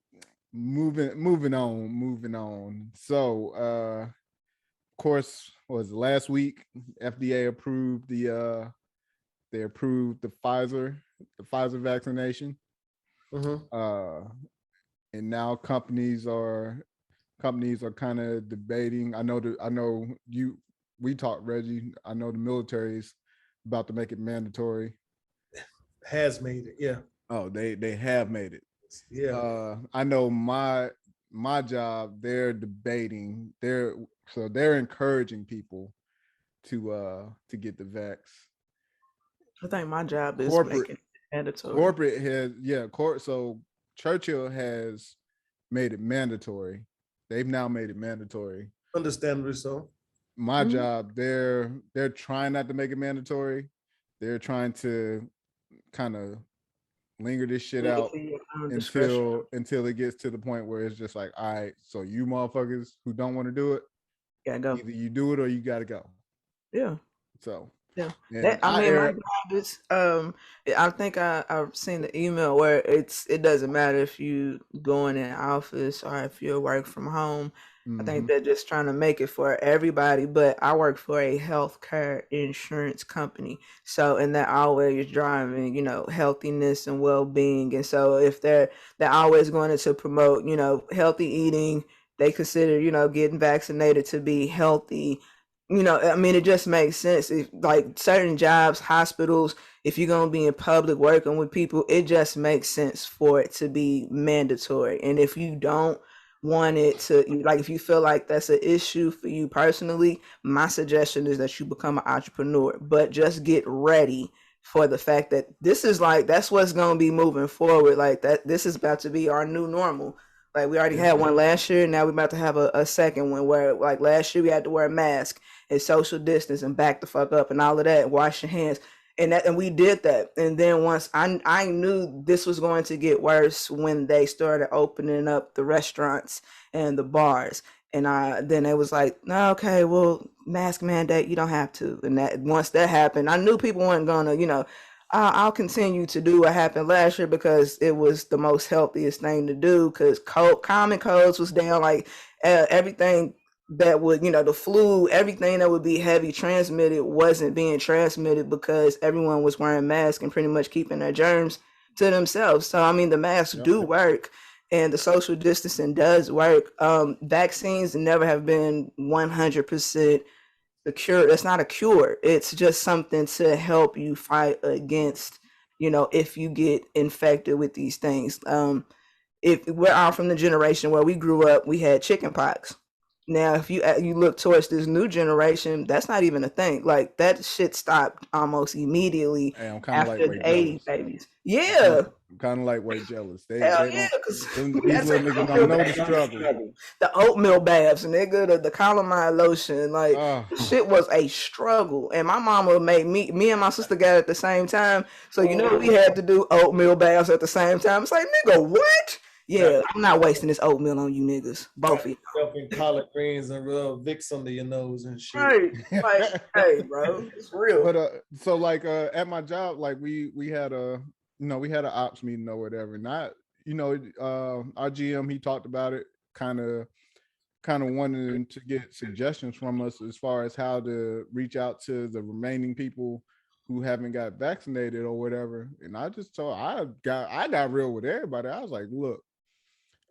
moving on. So of course, was last week FDA approved the Pfizer vaccination. Mm-hmm. And now companies are kind of debating. We talked, Reggie. I know the military's about to make it mandatory. Has made it, yeah. Oh, they have made it. Yeah. I know my job, they're debating, they're encouraging people to get the vax. I think my job is making it mandatory. Corporate has, so Churchill has made it mandatory. They've now made it mandatory. Understandably so. My job, they're trying not to make it mandatory. They're trying to kind of linger this shit out until it gets to the point where it's just like, all right, so you motherfuckers who don't want to do it, go. Either you do it or you gotta go. Yeah. So yeah. My job is I think I've seen the email where it doesn't matter if you going in office or if you work from home. I think they're just trying to make it for everybody, but I work for a healthcare insurance company. So, and they're always driving, healthiness and well-being. And so if they're always going to promote, healthy eating, they consider, getting vaccinated to be healthy. It just makes sense. Like certain jobs, hospitals, if you're going to be in public working with people, it just makes sense for it to be mandatory. And if you don't want it to, like, if you feel like that's an issue for you personally, my suggestion is that you become an entrepreneur, but just get ready for the fact that this is that's what's going to be moving forward. Like that, this is about to be our new normal. Like we already had one last year. Now we're about to have a second one where, like, last year we had to wear a mask and social distance and back the fuck up and all of that, and wash your hands. And we did that. And then once I knew this was going to get worse when they started opening up the restaurants and the bars. And then it was like, no, okay, well, mask mandate, you don't have to. And that once that happened, I knew people weren't gonna, I'll continue to do what happened last year because it was the most healthiest thing to do, because common colds was down, like everything that would, the flu, everything that would be heavy transmitted wasn't being transmitted because everyone was wearing masks and pretty much keeping their germs to themselves. So, the masks do work and the social distancing does work. Vaccines never have been 100% the cure. It's not a cure. It's just something to help you fight against, if you get infected with these things. If we're all from the generation where we grew up, we had chicken pox. Now, if you look towards this new generation, that's not even a thing. Like, that shit stopped almost immediately after the 80s babies. Yeah. I'm kind of like white jealous. Hell yeah, these little niggas don't know the struggle. The oatmeal baths, nigga, the calamine lotion, like, shit was a struggle. And my mama made me and my sister got it at the same time. So, we had to do oatmeal baths at the same time. It's like, nigga, what? Yeah, I'm not wasting this oatmeal on you niggas. Both of you. In collard greens and real Vicks under your nose and shit. Right. Like, hey, bro, it's real. But so like at my job, like we had we had an ops meeting or whatever. Not, our GM, he talked about it, kind of kind of wanting to get suggestions from us as far as how to reach out to the remaining people who haven't got vaccinated or whatever. And I just told I got real with everybody. I was like, look,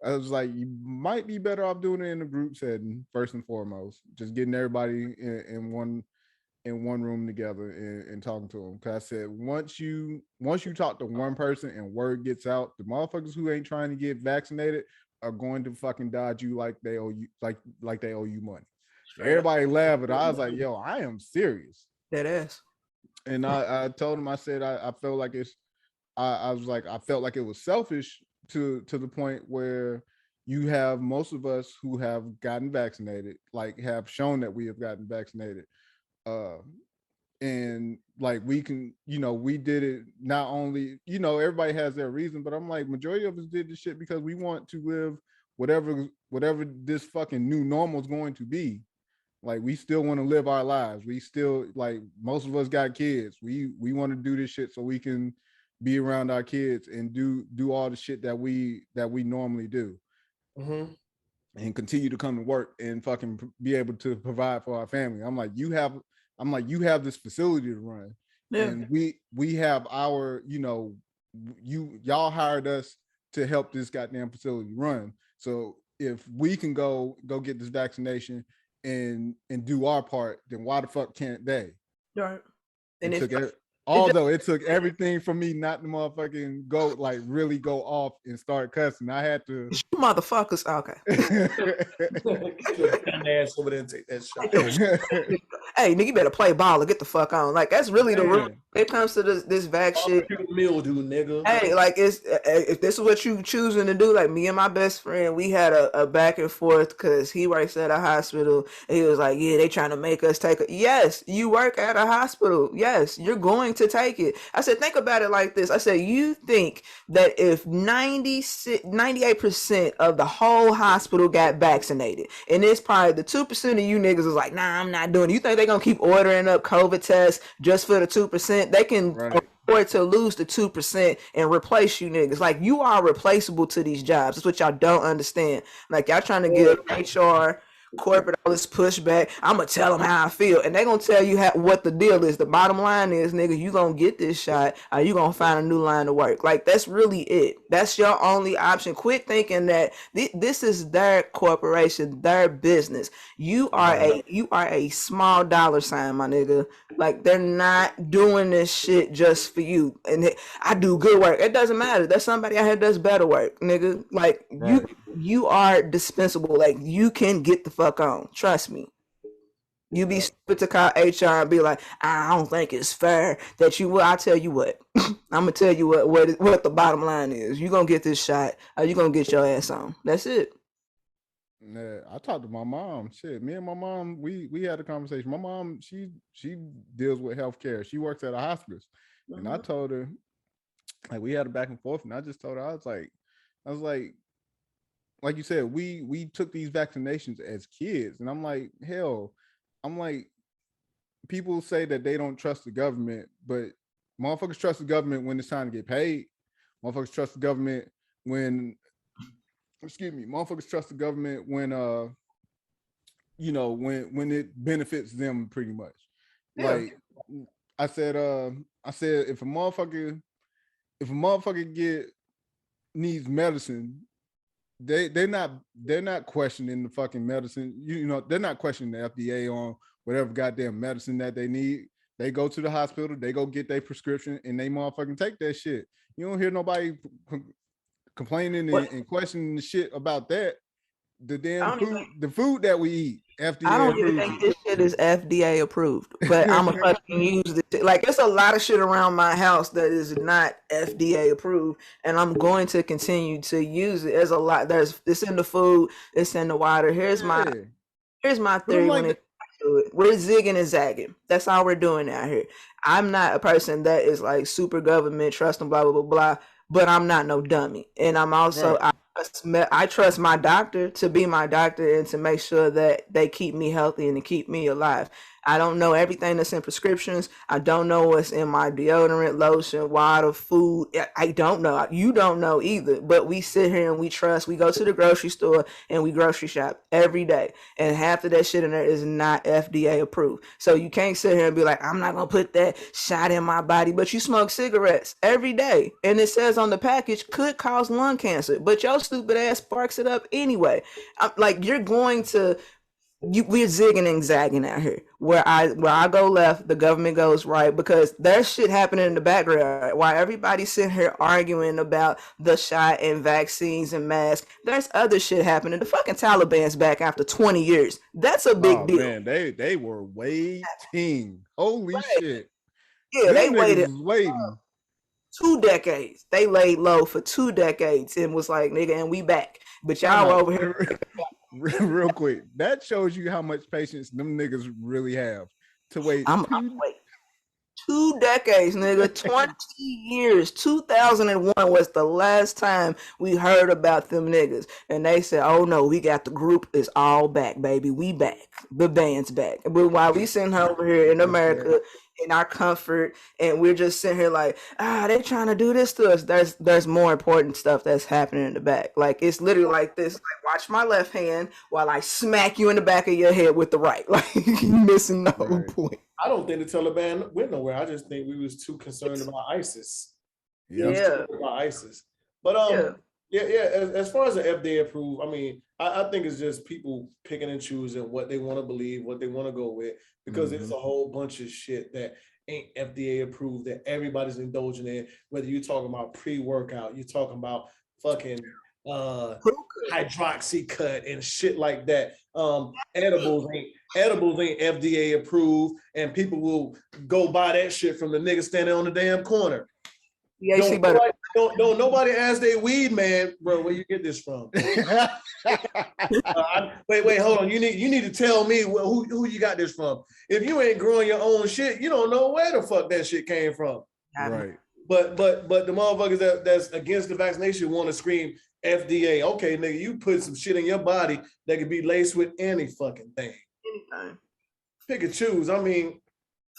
I was like, you might be better off doing it in a group setting first and foremost, just getting everybody in one room together and talking to them. Because I said once you talk to one person and word gets out, the motherfuckers who ain't trying to get vaccinated are going to fucking dodge you like they owe you, like they owe you money. Everybody laughed, but I was like, yo, I am serious. That ass. And I told him, I said, I felt like I was like, I felt like it was selfish to the point where you have most of us who have gotten vaccinated, like have shown that we have gotten vaccinated. And like we can, we did it not only, everybody has their reason, but I'm like, majority of us did this shit because we want to live whatever this fucking new normal is going to be. Like we still want to live our lives. We still, like, most of us got kids. We want to do this shit so we can be around our kids and do all the shit that we normally do. Mm-hmm. And continue to come to work and fucking be able to provide for our family. I'm like, you have this facility to run. Yeah. And we have our, y'all hired us to help this goddamn facility run. So if we can go get this vaccination and do our part, then why the fuck can't they? Right. And it took everything from me not to motherfucking really go off and start cussing. I had to. You motherfuckers, okay. Ass over there and take that shot. Hey, nigga, you better play ball or get the fuck on. Like that's really the rule. It comes to this vac shit. Mildew, nigga. Hey, like if this is what you choosing to do, like me and my best friend, we had a back and forth because he works at a hospital. And he was like, yeah, they trying to make us take it. Yes, you work at a hospital. Yes, you're going to take it. I said, think about it like this. I said, you think that if 98% of the whole hospital got vaccinated, and it's probably the 2% of you niggas is like, nah, I'm not doing it. You think they're going to keep ordering up COVID tests just for the 2%? They can afford to lose the 2% and replace you niggas. Like, you are replaceable to these jobs. That's what y'all don't understand. Like, y'all trying to get HR, corporate, all this pushback. I'm gonna tell them how I feel, and they gonna tell you what the deal is. The bottom line is, nigga, you gonna get this shot, or you gonna find a new line of work. Like, that's really it. That's your only option. Quit thinking that this is their corporation, their business. You are a small dollar sign, my nigga. Like, they're not doing this shit just for you. And I do good work. It doesn't matter. There's somebody out here does better work, nigga. Like, you are dispensable. Like, you can get the fuck on. Trust me. You be stupid to call HR and be like, I don't think it's fair that you will. I'll tell you what. I'm gonna tell you what the bottom line is. You gonna get this shot, or you gonna get your ass on. That's it. Yeah, I talked to my mom. Shit, me and my mom, we had a conversation. My mom, she deals with healthcare. She works at a hospice, and I told her, like, we had a back and forth, and I just told her, I was like you said, we took these vaccinations as kids, and I'm like, hell, people say that they don't trust the government, but motherfuckers trust the government when it's time to get paid. Motherfuckers trust the government when motherfuckers trust the government when when it benefits them pretty much. Yeah. Like I said if a motherfucker needs medicine, they're not questioning the fucking medicine. They're not questioning the FDA on whatever goddamn medicine that they need. They go to the hospital, they go get their prescription, and they motherfucking take that shit. You don't hear nobody complaining and questioning the shit about that. The damn food that we eat, FDA I don't approved. even think this shit is FDA approved, but I'm gonna fucking use it. Like, there's a lot of shit around my house that is not FDA approved, and I'm going to continue to use it. There's a lot. It's in the food, it's in the water. Here's my theory when it comes to it. We're zigging and zagging. That's all we're doing out here. I'm not a person that is like super government trusting, blah blah blah blah. But I'm not no dummy, and I'm also I trust my doctor to be my doctor and to make sure that they keep me healthy and to keep me alive. I don't know everything that's in prescriptions. I don't know what's in my deodorant, lotion, water, food. I don't know. You don't know either. But we sit here and we trust. We go to the grocery store and we grocery shop every day. And half of that shit in there is not FDA approved. So you can't sit here and be like, I'm not going to put that shot in my body. But you smoke cigarettes every day. And it says on the package, could cause lung cancer. But your stupid ass sparks it up anyway. Like, you're going to... we're zigging and zagging out here. Where I go left, the government goes right, because there's shit happening in the background. While everybody's sitting here arguing about the shot and vaccines and masks, there's other shit happening. The fucking Taliban's back after 20 years. That's a big deal. Man, they were waiting. Holy shit. Yeah, they waited 2 decades. They laid low for 2 decades and was like, nigga, and we back. But y'all over here. Real quick, that shows you how much patience them niggas really have to wait. I'm wait 2 decades, nigga. 20 years. 2001 was the last time we heard about them niggas, and they said, "Oh no, we got the group is all back, baby. We back. The band's back." But while we sitting over here in America, in our comfort, and we're just sitting here like, they're trying to do this to us. There's more important stuff that's happening in the back. Like, it's literally like this. Like, watch my left hand while I smack you in the back of your head with the right. Like, you missing the whole point. I don't think the Taliban went nowhere. I just think we was too concerned about ISIS. Yeah. About ISIS. But as far as the FDA approved, I mean, I think it's just people picking and choosing what they want to believe, what they want to go with, because it's a whole bunch of shit that ain't FDA approved that everybody's indulging in. Whether you're talking about pre-workout, you're talking about fucking hydroxy cut and shit like that. Edibles ain't FDA approved, and people will go buy that shit from the nigga standing on the damn corner. Yeah, don't nobody ask their weed man, bro, where you get this from? Wait, hold on. You need to tell me who you got this from. If you ain't growing your own shit, you don't know where the fuck that shit came from. Right. But the motherfuckers that's against the vaccination want to scream FDA. Okay, nigga, you put some shit in your body that could be laced with any fucking thing. Anything. Pick and choose. I mean,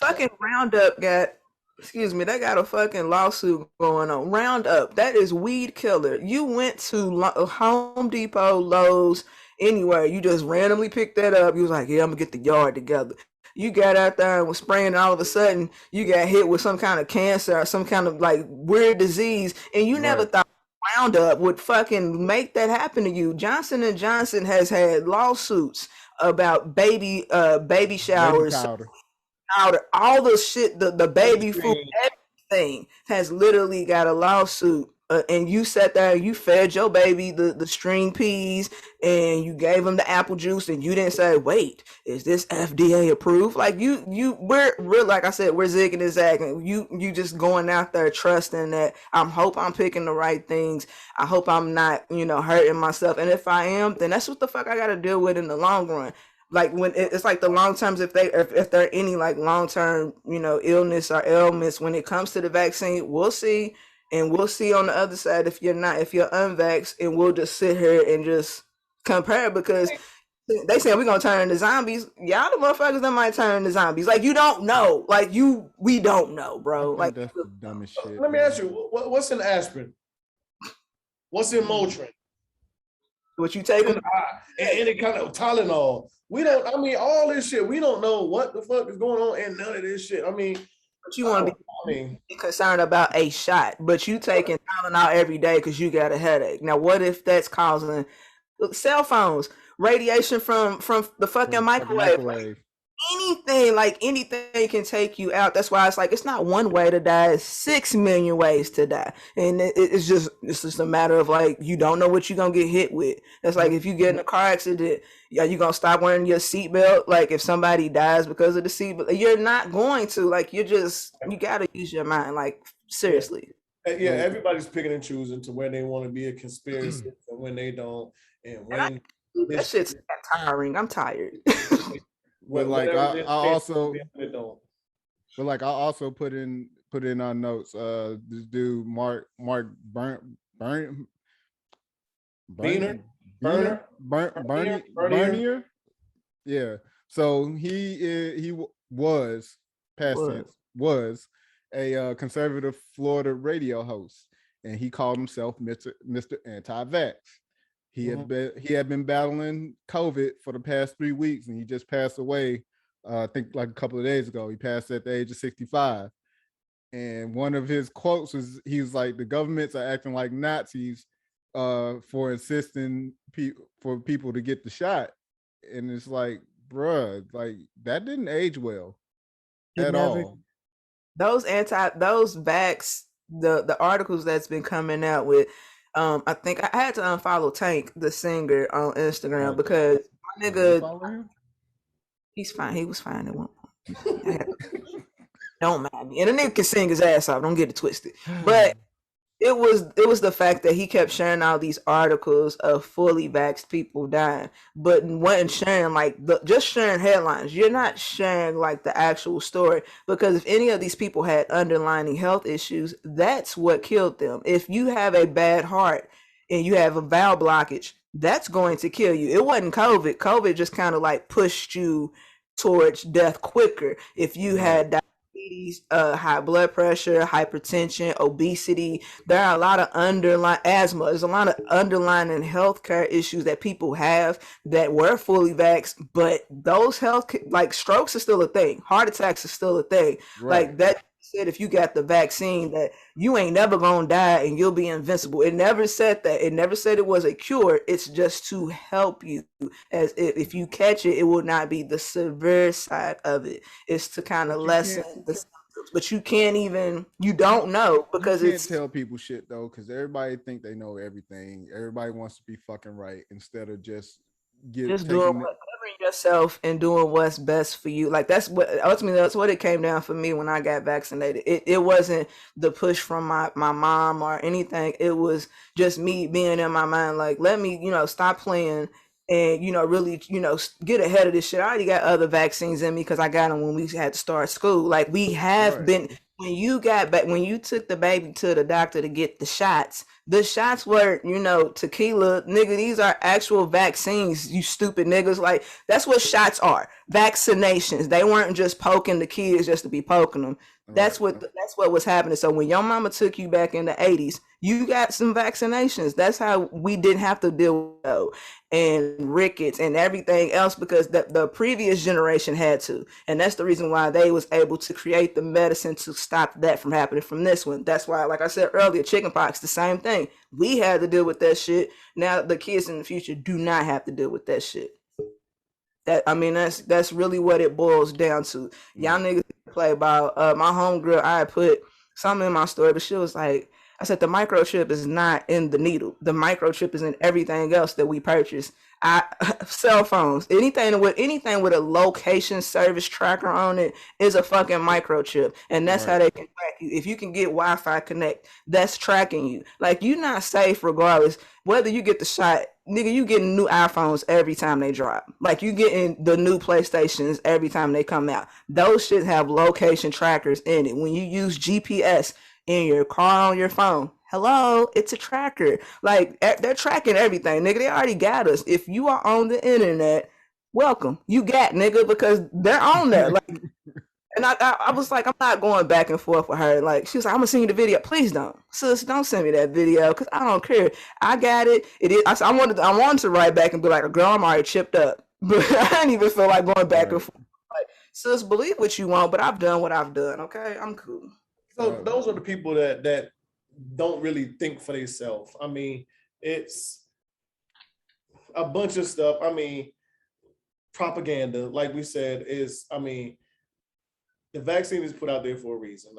fucking Roundup they got a fucking lawsuit going on. Roundup, that is weed killer. You went to Home Depot, Lowe's, anywhere. You just randomly picked that up. You was like, yeah, I'm gonna get the yard together. You got out there and was spraying, and all of a sudden you got hit with some kind of cancer or some kind of like weird disease, and you never thought Roundup would fucking make that happen to you. Johnson & Johnson has had lawsuits about baby showers, powder, all the shit, the baby food, everything has literally got a lawsuit. And you sat there and you fed your baby the string peas and you gave them the apple juice, and you didn't say, wait, is this FDA approved? Like we're like I said, we're zigging and zagging. You just going out there trusting that hope I'm picking the right things. I hope I'm not, hurting myself. And if I am, then that's what the fuck I got to deal with in the long run. Like when it's like the long terms, if there are any like long term, illness or ailments when it comes to the vaccine, we'll see. And we'll see on the other side if you're unvaxxed, and we'll just sit here and just compare, because they say we're gonna turn into zombies. Y'all the motherfuckers that might turn into zombies. Like, you don't know. Like we don't know, bro. Like, that's the dumbest shit. Let me ask you, what's in aspirin? What's in Motrin? What you taking? And any kind of Tylenol. We don't. I mean, all this shit. We don't know what the fuck is going on in none of this shit. I mean. But you want to be concerned about a shot, but you taking Tylenol every day because you got a headache. Now, what if that's causing cell phones, radiation from the fucking microwave? Anything can take you out. That's why it's like, it's not one way to die, it's 6 million ways to die. And it's just a matter of like, you don't know what you're gonna get hit with. That's like if you get in a car accident, you gonna stop wearing your seatbelt. Like if somebody dies because of the seatbelt, you're not going to. Like, you gotta use your mind. Like, seriously. Yeah, everybody's picking and choosing to where they want to be a conspiracy and when they don't. And when that shit's tiring. I'm tired. But like I also put in our notes this dude Mark Boehner. Yeah. So he was past Was. tense was a conservative Florida radio host, and he called himself Mr. Anti-Vax. He had been battling COVID for the past 3 weeks, and he just passed away. I think like a couple of days ago. He passed at the age of 65. And one of his quotes was, he was like, "The governments are acting like Nazis for insisting for people to get the shot." And it's like, bruh, like that didn't age well at all. Those vax, the articles that's been coming out with, I think I had to unfollow Tank, the singer, on Instagram because my nigga, he's fine. He was fine at one point. Don't mind me. And the nigga can sing his ass off. Don't get it twisted. But it was the fact that he kept sharing all these articles of fully vaxxed people dying, but wasn't sharing like just sharing headlines. You're not sharing like the actual story, because if any of these people had underlying health issues, that's what killed them. If you have a bad heart and you have a valve blockage, that's going to kill you. It wasn't COVID. COVID just kind of like pushed you towards death quicker. If you had diabetes, high blood pressure, hypertension, obesity, there are a lot of underlying asthma. There's a lot of underlying healthcare issues that people have that were fully vaxxed, but those like strokes are still a thing. Heart attacks are still a thing. Right. Like that said, if you got the vaccine, that you ain't never gonna die and you'll be invincible. It never said that. It never said it was a cure. It's just to help you, as if you catch it, it will not be the severe side of it. It's to kind of lessen the symptoms. But you don't know, because you can't tell people shit though, because everybody think they know everything. Everybody wants to be fucking right instead of just doing covering yourself and doing what's best for you. Like that's what it came down for me when I got vaccinated. It wasn't the push from my mom or anything. It was just me being in my mind like, let me stop playing and really get ahead of this shit. I already got other vaccines in me because I got them when we had to start school. Like we have been, when you took the baby to the doctor to get the shots were, tequila, nigga. These are actual vaccines, you stupid niggas. Like that's what shots are. Vaccinations. They weren't just poking the kids just to be poking them. That's what was happening. So when your mama took you back in the 80s, you got some vaccinations. That's how we didn't have to deal with and rickets and everything else, because the previous generation had to. And that's the reason why they was able to create the medicine to stop that from happening from this one. That's why, like I said earlier, chickenpox, the same thing. We had to deal with that shit. Now the kids in the future do not have to deal with that shit. That's really what it boils down to. Y'all niggas play about my homegirl. I put something in my story, but she was like, I said, the microchip is not in the needle. The microchip is in everything else that we purchase. Cell phones, anything with a location service tracker on it is a fucking microchip. And that's how they can track you. If you can get Wi-Fi connect, that's tracking you. Like, you're not safe regardless. Whether you get the shot, nigga, you getting new iPhones every time they drop. Like, you getting the new PlayStations every time they come out. Those shit have location trackers in it. When you use GPS in your car on your phone, hello, it's a tracker. Like, they're tracking everything, nigga. They already got us. If you are on the internet, welcome. You got, nigga, because they're on there. Like, and I was like, I'm not going back and forth with her. Like, she was like, I'm gonna send you the video. Please don't, sis, don't send me that video, because I don't care. I got it. It is. I wanted to write back and be like, girl, I'm already chipped up, but I didn't even feel like going back and forth. Like, sis, believe what you want, but I've done what I've done. Okay, I'm cool. So those are the people that don't really think for themselves. I mean, it's a bunch of stuff. I mean, propaganda, like we said, is, I mean, the vaccine is put out there for a reason.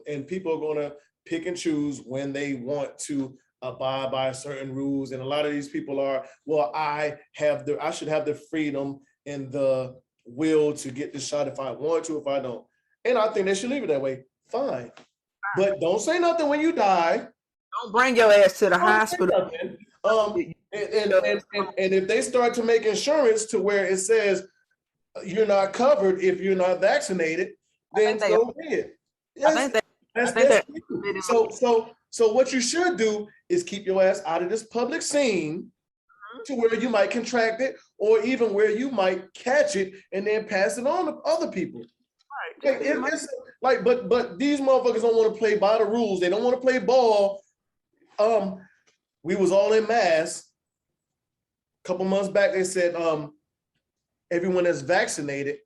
And people are going to pick and choose when they want to abide by certain rules. And a lot of these people are, well, I should have the freedom and the will to get the shot if I want to, if I don't. And I think they should leave it that way. Fine. But don't say nothing when you die. Don't bring your ass to the hospital. And if they start to make insurance to where it says you're not covered if you're not vaccinated, then go ahead. So what you should do is keep your ass out of this public scene to where you might contract it, or even where you might catch it and then pass it on to other people. it's like, but these motherfuckers don't want to play by the rules. They don't want to play ball. We was all in masks. A couple months back, they said everyone that's vaccinated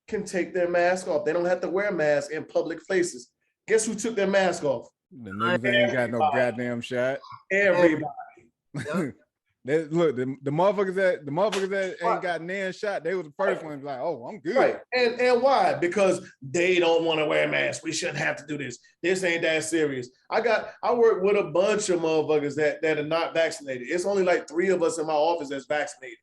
can take their mask off. They don't have to wear a mask in public places. Guess who took their mask off? The niggas ain't got no goddamn shot. Everybody. Look, the motherfuckers that ain't got nan shot, they was the first ones like, oh, I'm good. Right. And why? Because they don't want to wear masks. We shouldn't have to do this. This ain't that serious. I work with a bunch of motherfuckers that are not vaccinated. It's only like 3 of us in my office that's vaccinated.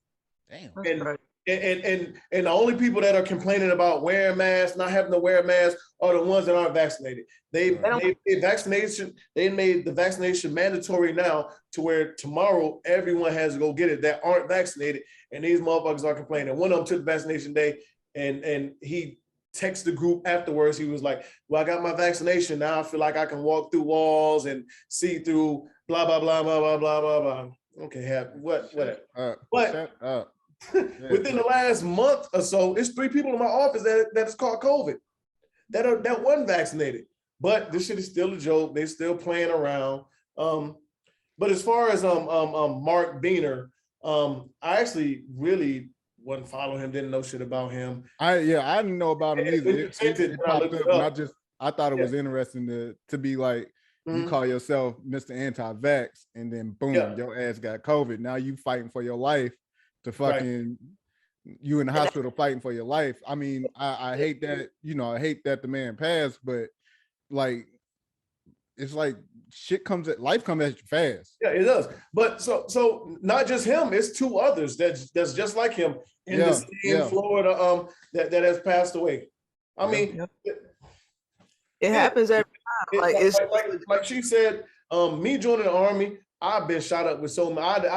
Damn. And the only people that are complaining about wearing masks, not having to wear a mask, are the ones that aren't vaccinated. They made the vaccination mandatory now to where tomorrow everyone has to go get it that aren't vaccinated, and these motherfuckers are complaining. One of them took vaccination day, and he texted the group afterwards. He was like, "Well, I got my vaccination now. I feel like I can walk through walls and see through blah blah blah blah blah blah blah blah." Okay, whatever. But within the last month or so, it's 3 people in my office that is caught COVID that wasn't vaccinated. But this shit is still a joke. They still playing around. But as far as Mark Boehner, I actually really wasn't following him. Didn't know shit about him. I didn't know about him either. It popped up, and I thought it was interesting to be like, you call yourself Mr. Anti-Vax, and then boom, your ass got COVID. Now you fighting for your life. To fucking you in the hospital fighting for your life. I mean, I hate that, I hate that the man passed, but like it's like life comes at you fast. Yeah, it does. But so not just him, it's 2 others that's just like him in the same Florida that has passed away. I mean it happens every time. Like she said, me joining the army, I've been shot up with so many.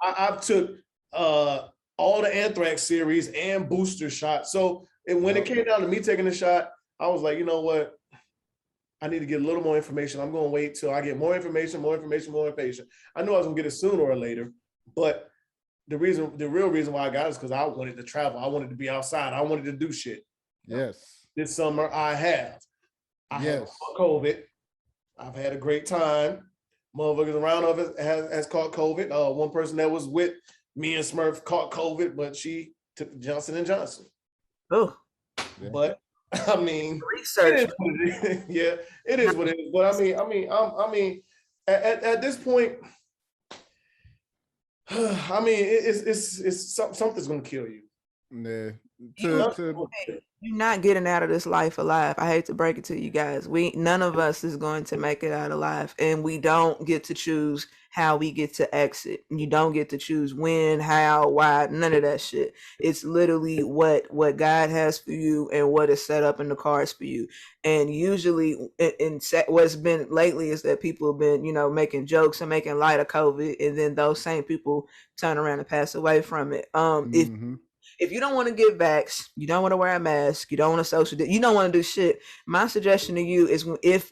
I've took all the anthrax series and booster shots. So when it came down to me taking the shot, I was like, you know what? I need to get a little more information. I'm going to wait till I get more information. I knew I was going to get it sooner or later, but the real reason why I got it is because I wanted to travel. I wanted to be outside. I wanted to do shit. Yes. This summer I have COVID. I've had a great time. Motherfuckers around of us has caught COVID. One person that was with me and Smurf caught COVID, but she took Johnson & Johnson. Oh. Yeah. But I mean, research. It is what it is. But I mean, at this point, I mean, it's something's gonna kill you. Yeah. You're not getting out of this life alive. I hate to break it to you guys. None of us is going to make it out alive, and we don't get to choose how we get to exit. You don't get to choose when, how, why, none of that shit. It's literally what God has for you and what is set up in the cards for you. And usually what's been lately is that people have been, making jokes and making light of COVID, and then those same people turn around and pass away from it. If you don't want to get vaxxed, you don't want to wear a mask, you don't want to social, you don't want to do shit, my suggestion to you is if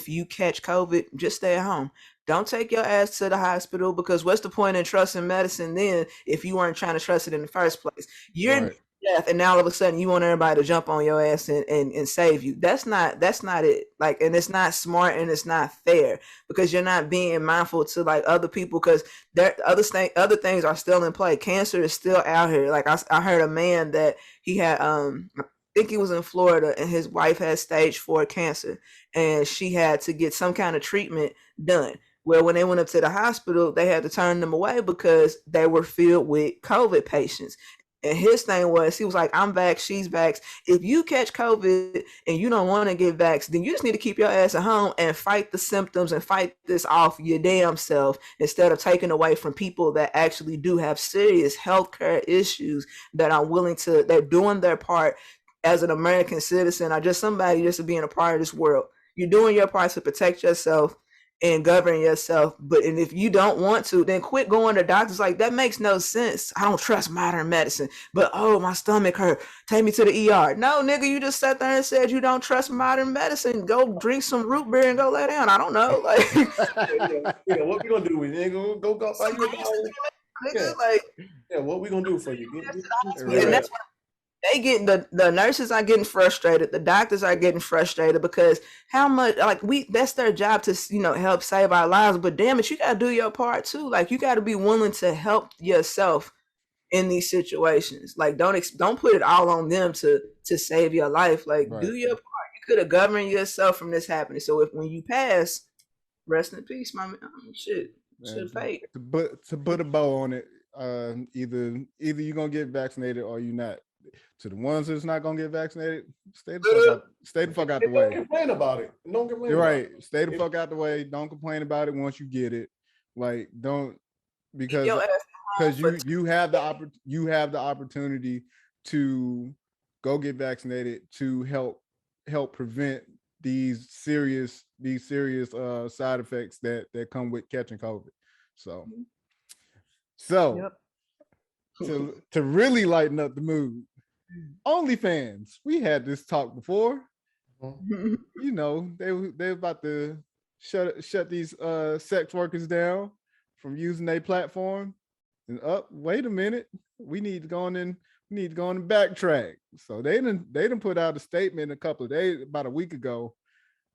you catch COVID, just stay at home. Don't take your ass to the hospital, because what's the point in trusting medicine then if you weren't trying to trust it in the first place? You're in death, and now all of a sudden you want everybody to jump on your ass and save you. That's not it. Like, and it's not smart and it's not fair, because you're not being mindful to like other people, because other things are still in play. Cancer is still out here. Like I heard a man that he had I think he was in Florida, and his wife had stage 4 cancer, and she had to get some kind of treatment done. Well, when they went up to the hospital, they had to turn them away because they were filled with COVID patients. And his thing was, he was like, I'm vaxxed, she's vaxxed. If you catch COVID and you don't want to get vaxxed, then you just need to keep your ass at home and fight the symptoms and fight this off your damn self, instead of taking away from people that actually do have serious healthcare issues, that are they're doing their part as an American citizen, or just somebody just being a part of this world. You're doing your part to protect yourself and govern yourself. And if you don't want to, then quit going to doctors. Like, that makes no sense. I don't trust modern medicine, but my stomach hurt, take me to the ER. No, nigga, you just sat there and said you don't trust modern medicine. Go drink some root beer and go lay down. I don't know. Like, what we gonna do with it? Go fight your nigga, like, what we gonna do for you? they getting the nurses are getting frustrated, the doctors are getting frustrated because how much that's their job to help save our lives, but damn it, you gotta do your part too. Like you gotta be willing to help yourself in these situations. Like don't put it all on them to save your life. Like do your part. You could have governed yourself from this happening. So when you pass, rest in peace, my man. Shit fate. To put a bow on it, either you're gonna get vaccinated or you're not. To the ones that's not gonna get vaccinated, stay the fuck out the way. Don't complain about it. Don't complain. You're right. Stay the fuck out the way. Don't complain about it once you get it. Like don't because you have the opportunity to go get vaccinated to help prevent these serious side effects that come with catching COVID. So to really lighten up the mood, OnlyFans. We had this talk before. You know, they about to shut these sex workers down from using their platform. And wait a minute, we need to go on and backtrack. So they didn't put out a statement about a week ago.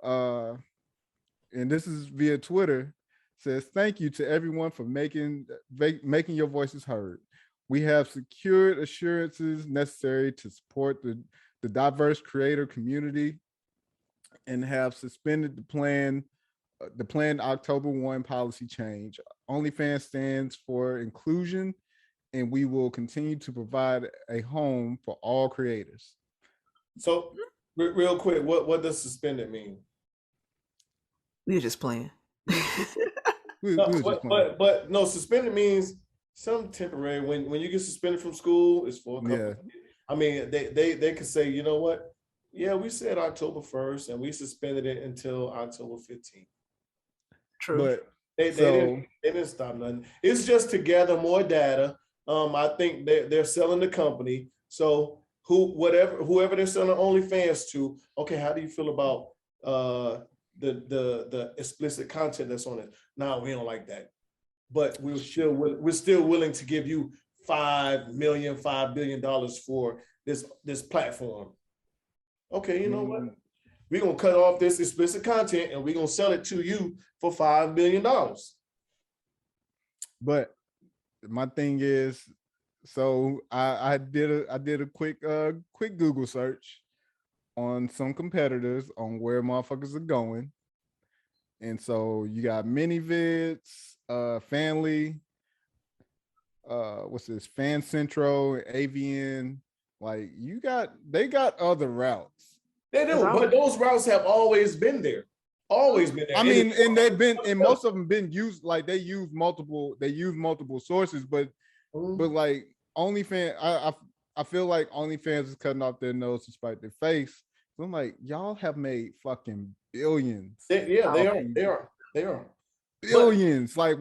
And this is via Twitter. Says, thank you to everyone for making your voices heard. We have secured assurances necessary to support the diverse creator community and have suspended the planned October 1 policy change. OnlyFans stands for inclusion, and we will continue to provide a home for all creators. So real quick, what does suspended mean? We're just playing. But no, suspended means some temporary. When you get suspended from school, it's for a couple. Yeah. I mean, they could say, you know what? Yeah, we said October 1st, and we suspended it until October 15th. True. But they didn't stop nothing. It's just to gather more data. I think they're selling the company. So whoever they're selling OnlyFans to, okay, how do you feel about the explicit content that's on it? No, we don't like that. But we're still willing to give you $5 billion for this platform. Okay, you know what? We're gonna cut off this explicit content and we're gonna sell it to you for $5 billion. But my thing is, so I did a quick Google search on some competitors on where motherfuckers are going. And so you got ManyVids, Fanly, what's this, Fan Central, AVN. Like they got other routes. They do, but those routes have always been there. Always been there. I mean, and most of them been used, like they use multiple sources, but like OnlyFans, I feel like OnlyFans is cutting off their nose to spite their face. So I'm like, y'all have made fucking billions. They are. Billions. Like,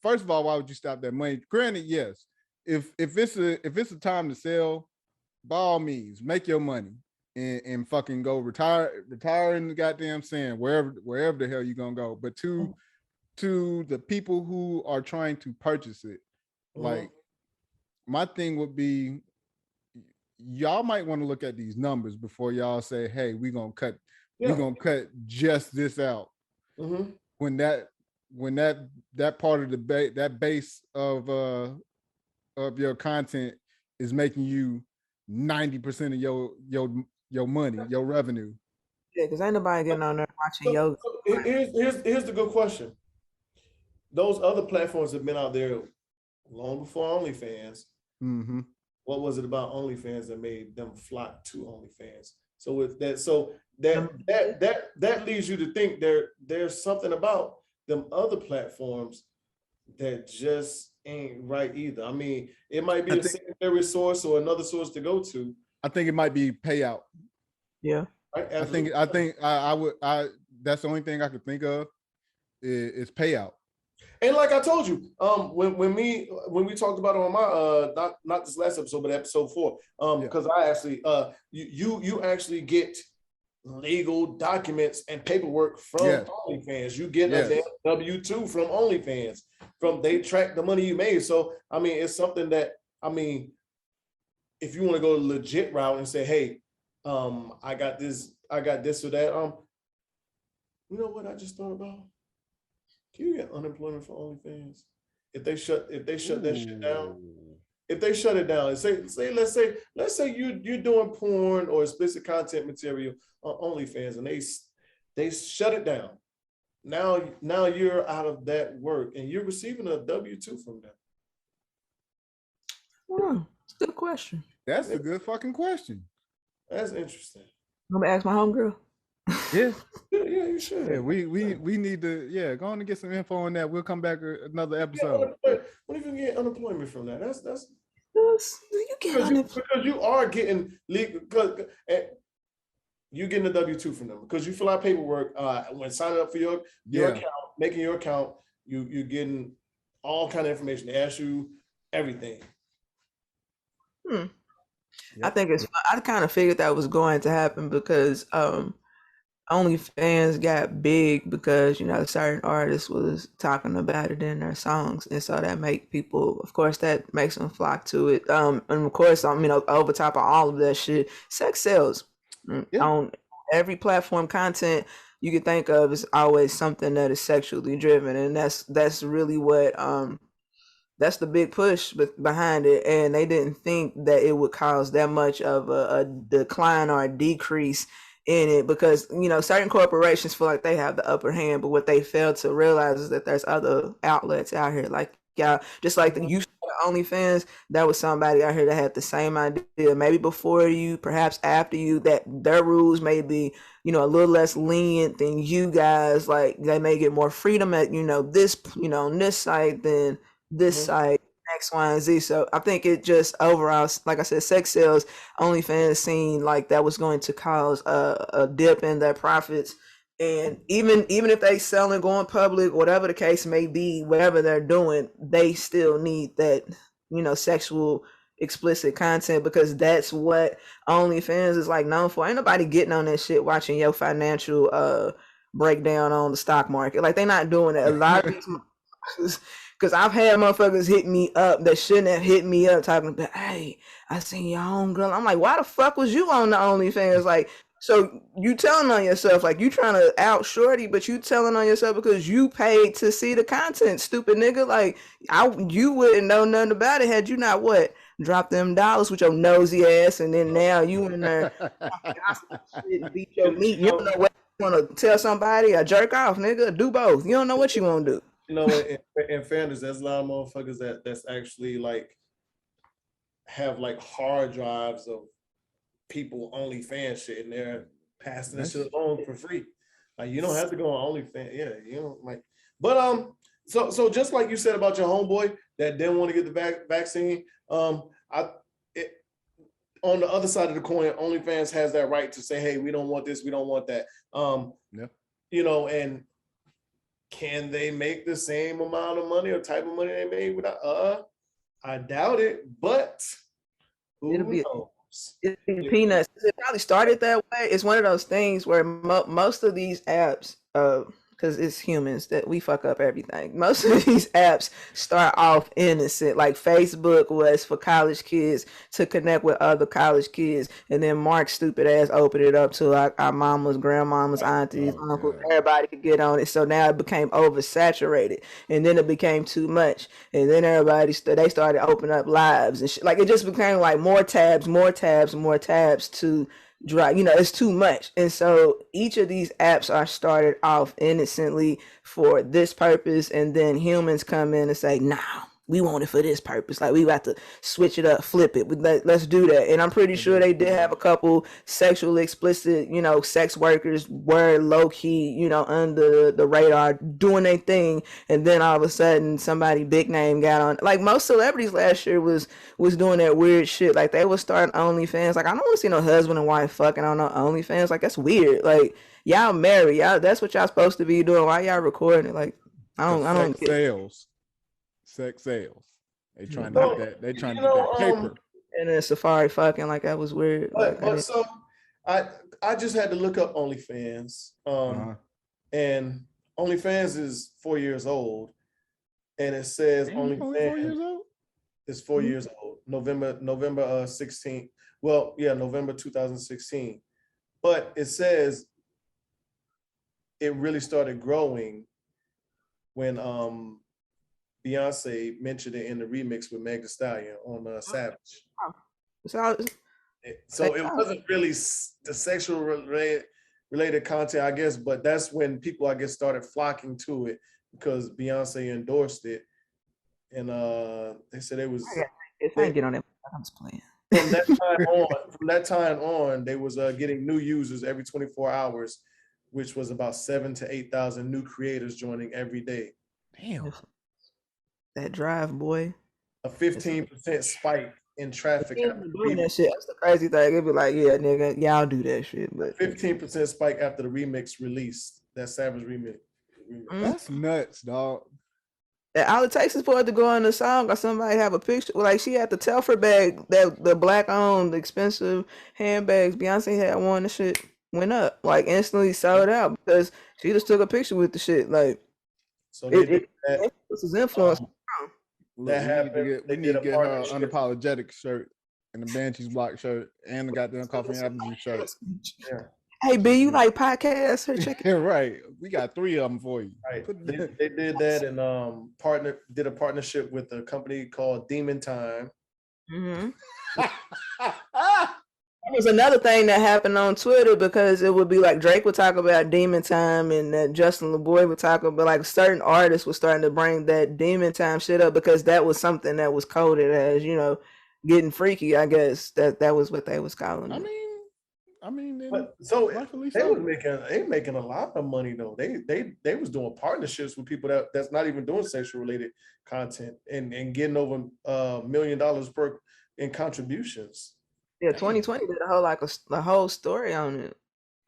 first of all, why would you stop that money? Granted, yes. If it's a time to sell, by all means, make your money and fucking go retire in the goddamn sand, wherever the hell you're gonna go. But to the people who are trying to purchase it, like my thing would be, y'all might want to look at these numbers before y'all say, hey, we're gonna cut just this out. When that part of that base of your content is making you 90% of your money, your revenue. Yeah, because ain't nobody getting on there watching yoga. Here's the good question. Those other platforms have been out there long before OnlyFans. What was it about OnlyFans that made them flock to OnlyFans? So with that, that leads you to think there's something about them other platforms that just ain't right either. I mean, it might be a secondary source or another source to go to. I think it might be payout. Yeah. I think I would that's the only thing I could think of is payout. And like I told you, when we talked about it on my not this last episode, but episode 4, because I actually you actually get legal documents and paperwork from OnlyFans. You get a damn W-2 from OnlyFans. They track the money you made. So I mean, it's something that, I mean, if you want to go the legit route and say, hey, I got this or that. You know what I just thought about? Can you get unemployment for OnlyFans? If they shut that shit down, if they shut it down, and let's say you're doing porn or explicit content material on OnlyFans, and they shut it down. Now you're out of that work, and you're receiving a W-2 from them. It's a good question. That's a good fucking question. That's interesting. I'm gonna ask my homegirl. Yeah. Yeah, you should. Yeah, we need to go on and get some info on that. We'll come back another episode. What if you get unemployment from that? That's you get because you are getting legal, because you're getting a W-2 from them because you fill out paperwork when signing up for your account, making your account. You're getting all kind of information. They ask you everything. Yep. I think I kind of figured that was going to happen because OnlyFans got big because, certain artists was talking about it in their songs. And so that make people, of course, that makes them flock to it. And of course, over top of all of that shit, sex sells. On every platform, content you can think of is always something that is sexually driven. And that's really what, that's the big push behind it. And they didn't think that it would cause that much of a decline or a decrease in it because, certain corporations feel like they have the upper hand, but what they fail to realize is that there's other outlets out here. Like, just like you OnlyFans, that was somebody out here that had the same idea, maybe before you, perhaps after you, that their rules may be, a little less lenient than you guys. Like, they may get more freedom at, this, on this site than this site, X, Y, and Z. So I think it just overall, like I said, sex sales, OnlyFans seemed like that was going to cause a dip in their profits. And even if they selling, going public, whatever the case may be, whatever they're doing, they still need that, sexual explicit content because that's what OnlyFans is like known for. Ain't nobody getting on that shit watching your financial breakdown on the stock market. Like, they're not doing that. A lot of these because I've had motherfuckers hit me up that shouldn't have hit me up talking about, hey, I seen your homegirl. I'm like, why the fuck was you on the OnlyFans? Like, so you telling on yourself, like you trying to out shorty, but you telling on yourself because you paid to see the content, stupid nigga. Like, you wouldn't know nothing about it had you not drop them dollars with your nosy ass, and then now you in there beat your meat. You don't know what you want to tell somebody or jerk off, nigga. Do both. You don't know what you want to do. In fairness, there's a lot of motherfuckers that's actually like have like hard drives of people OnlyFans shit, and they're passing this shit along for free. Like, you don't have to go on OnlyFans. But so just like you said about your homeboy that didn't want to get the vaccine, on the other side of the coin, OnlyFans has that right to say, hey, we don't want this, we don't want that. And can they make the same amount of money or type of money they made without? I doubt it, but who knows? It'll be peanuts. It probably started that way. It's one of those things where most of these apps, because it's humans that we fuck up everything. Most of these apps start off innocent. Like Facebook was for college kids to connect with other college kids, and then Mark's stupid ass opened it up to our mamas, grandmamas, aunties, uncles. Everybody could get on it. So now it became oversaturated, and then it became too much, and then they started opening up lives and shit. Like, it just became like more tabs to dry, it's too much. And so each of these apps are started off innocently for this purpose, and then humans come in and say, nah, we want it for this purpose. Like, we got to switch it up, flip it. Let's do that. And I'm pretty sure they did have a couple sexually explicit, sex workers were low key, under the radar doing their thing. And then all of a sudden somebody big name got on. Like, most celebrities last year was doing that weird shit. Like, they would start OnlyFans. Like, I don't want to see no husband and wife fucking on no OnlyFans. Like, that's weird. Like, y'all married. That's what y'all supposed to be doing. Why y'all recording it? Like, I don't get sales. Sex sales. They trying to get that. They trying to get that paper. And then Safari fucking, like, that was weird. So I just had to look up OnlyFans. And OnlyFans is 4 years old, and it says OnlyFans 4 years old. It's 4 years old. November 16th. Well, yeah, November 2016. But it says it really started growing when Beyonce mentioned it in the remix with Meg Thee Stallion on Savage. So it wasn't really the sexual related content, I guess, but that's when people, I guess, started flocking to it because Beyonce endorsed it, and they said it was. If I get on it, I'm just playing. From that time on, they was getting new users every 24 hours, which was about 7,000 to 8,000 new creators joining every day. Damn. That drive, boy. A 15% spike in traffic. Doing that shit. That's the crazy thing. It'd be like, yeah, nigga, y'all do that shit. But 15% spike after the remix released. That Savage remix. That's nuts, dog. And all it takes is for it to go on the song or somebody have a picture. Well, like she had the Telford bag, that the black owned expensive handbags. Beyonce had one. The shit went up, like instantly sold out because she just took a picture with the shit. Like, so this is influence. That happened. We need to get her unapologetic shirt and the Banshees block shirt and the goddamn Coffee and Apple Juice shirt. Yeah. Hey, B, you like podcasts? Right. We got 3 of them for you. Right. They did that and did a partnership with a company called Demon Time. Mm-hmm. That was another thing that happened on Twitter because it would be like Drake would talk about Demon Time and that Justin LeBoy would talk about, like, certain artists were starting to bring that Demon Time shit up because that was something that was coded as, you know, getting freaky. I guess that was what they was calling it. I mean, but so they were making a lot of money though. They was doing partnerships with people that's not even doing sexual related content and getting over $1 million per in contributions. Yeah, 2020 did a whole story on it,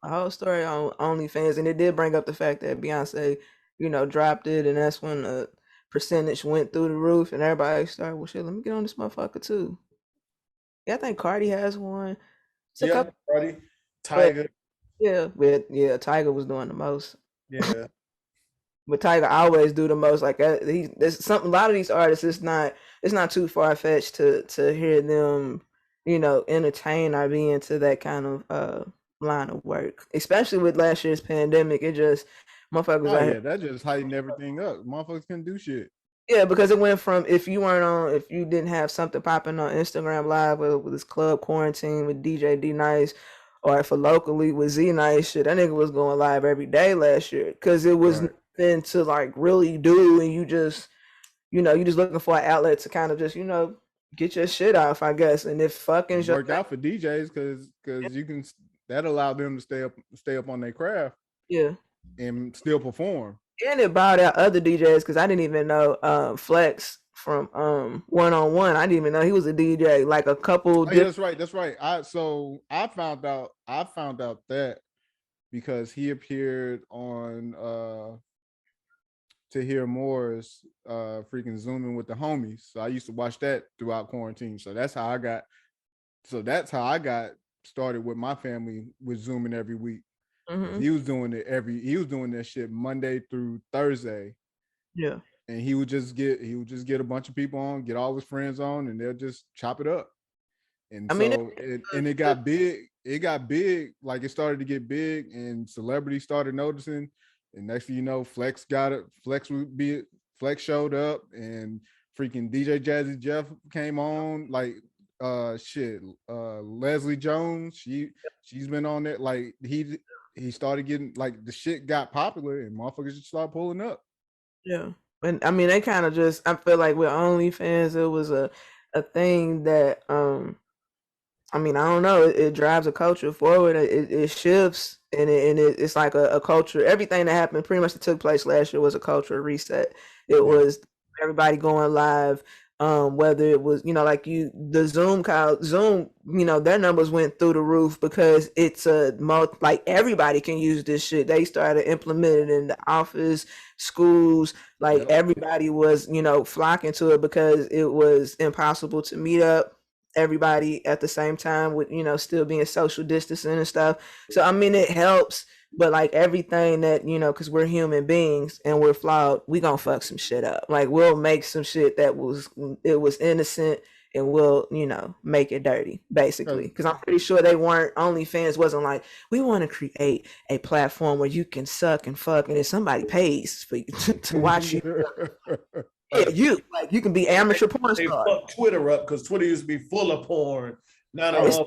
a whole story on OnlyFans, and it did bring up the fact that Beyonce, you know, dropped it, and that's when the percentage went through the roof, and everybody started, well, shit, let me get on this motherfucker too. Yeah, I think Cardi has one. Cardi, Tiger. But Tiger was doing the most. Yeah. But Tiger always do the most. Like there's something. A lot of these artists, it's not too far fetched to hear them, you know, entertain or be into that kind of line of work. Especially with last year's pandemic, it just motherfuckers. That just heightened everything up. Motherfuckers couldn't do shit. Yeah, because it went from if you didn't have something popping on Instagram Live with this club quarantine with DJ D Nice, or if locally with Z Nice, shit, that nigga was going live every day last year because it was nothing to like really do, and you just looking for an outlet to kind of just, you know, get your shit off, I guess. And if fucking worked out for DJs because you can, that allowed them to stay up on their craft, and still perform. And it brought out other DJs because I didn't even know Flex from 1-on-1. I didn't even know he was a DJ. Like a couple. That's right. I found out that because he appeared on To Hear More's freaking Zooming with the Homies. So I used to watch that throughout quarantine. So that's how I got started with my family with Zooming every week. Mm-hmm. He was doing that shit Monday through Thursday. Yeah. And he would just get a bunch of people on, get all his friends on, and they'll just chop it up. And it got big. It got big, like it started to get big, and celebrities started noticing. And next thing you know, Flex got it. Flex showed up, and freaking DJ Jazzy Jeff came on. Like Leslie Jones, she's been on it. Like he started getting, like, the shit got popular and motherfuckers just started pulling up. Yeah. And I mean, they kind of just, I feel like with OnlyFans, it was a thing that, I mean, I don't know, it drives a culture forward. It shifts, and it's like a culture. Everything that happened, pretty much that took place last year, was a cultural reset. It was everybody going live. Whether it was, you know, like the Zoom, you know, their numbers went through the roof because it's like everybody can use this shit. They started implementing in the office, schools, like everybody was, you know, flocking to it because it was impossible to meet up everybody at the same time with, you know, still being social distancing and stuff. So, I mean, it helps. But like everything that, you know, because we're human beings and we're flawed, we gonna fuck some shit up. Like we'll make some shit that was innocent and we'll, make it dirty, basically. Because I'm pretty sure they weren't, OnlyFans wasn't like, we want to create a platform where you can suck and fuck, and then somebody pays for you to watch you. Yeah, you can be amateur porn They star. fucked Twitter up because Twitter used to be full of porn. Now Twitter's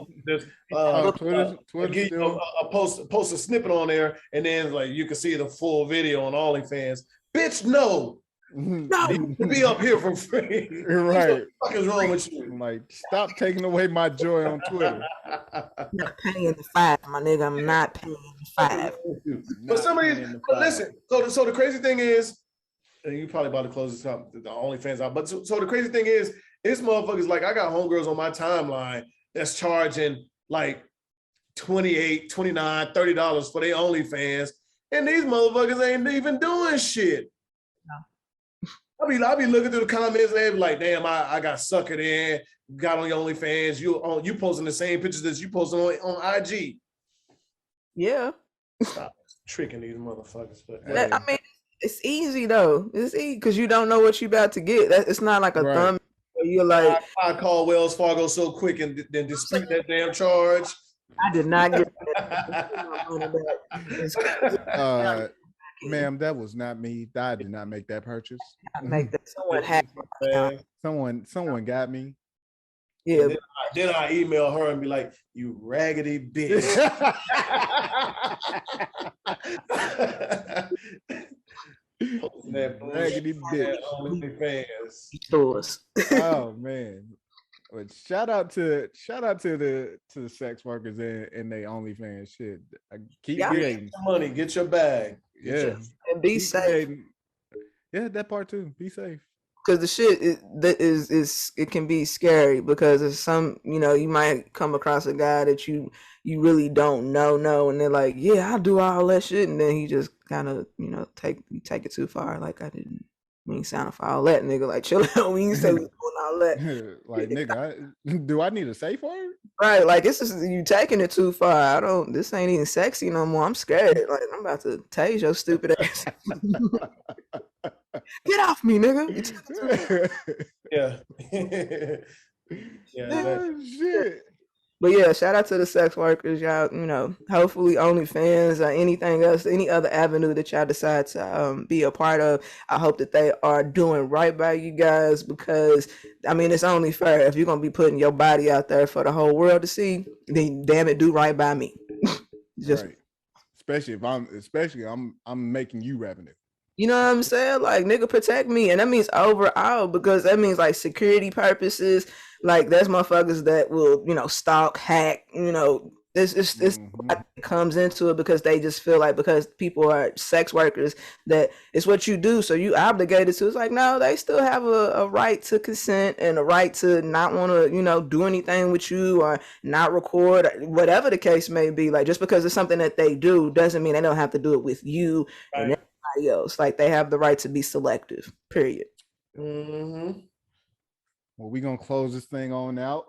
give you post a snippet on there, and then like you can see the full video on OnlyFans. Bitch, no. To be up here for free. Right. What the fuck is wrong with you? Like, stop taking away my joy on Twitter. I'm not paying the $5, my nigga. I'm not paying the $5. But some of these, but listen. So the crazy thing is, and you probably about to close this up, the OnlyFans out. But so the crazy thing is, this motherfuckers, like, I got homegirls on my timeline that's charging like $28, $29, $30 for their OnlyFans, and these motherfuckers ain't even doing shit. No. I be looking through the comments and they be like, damn, I got suckered in, got on your OnlyFans, you posting the same pictures that you posting on IG. Yeah. Stop tricking these motherfuckers. But, I mean, it's easy though. It's easy because you don't know what you about to get. It's not like a thumb. You're like, I call Wells Fargo so quick and then dispute that damn charge. I did not get that. Ma'am, that was not me. I did not make that purchase. Someone hacked my account. Someone got me. Yeah. Then I email her and be like, "You raggedy bitch." Raggedy bitch. Stores. Oh man. But shout out to the sex workers and they OnlyFans shit. Keep creating. Get your money, get your bag. Yeah. And be safe. Yeah, that part too. Be safe. Because the shit it can be scary because it's some, you might come across a guy that you really don't know, and they're like, yeah, I'll do all that shit, and then he just kind of, take it too far. Like, we ain't signing for all that, nigga. Like, chill out. We ain't say we doing all that. Like, nigga, do I need a safe word? Right, like, this is you taking it too far. This ain't even sexy no more. I'm scared. Like, I'm about to tase your stupid ass. Get off me, nigga. Yeah. Shit. But yeah, shout out to the sex workers, y'all. Hopefully OnlyFans or anything else, any other avenue that y'all decide to be a part of, I hope that they are doing right by you guys, because it's only fair if you're gonna be putting your body out there for the whole world to see. Then damn it, do right by me. Just right. Especially if I'm making you revenue. You know what I'm saying? Like, nigga, protect me. And that means overall, because that means like security purposes. Like, there's motherfuckers that will, stalk, hack, this comes into it because they just feel like because people are sex workers that it's what you do. So you obligated to. It's like, no, they still have a right to consent and a right to not want to, do anything with you or not record, whatever the case may be. Like, just because it's something that they do doesn't mean they don't have to do it with you and everybody else. Like, they have the right to be selective, period. Mm-hmm. Well, we're gonna close this thing on out.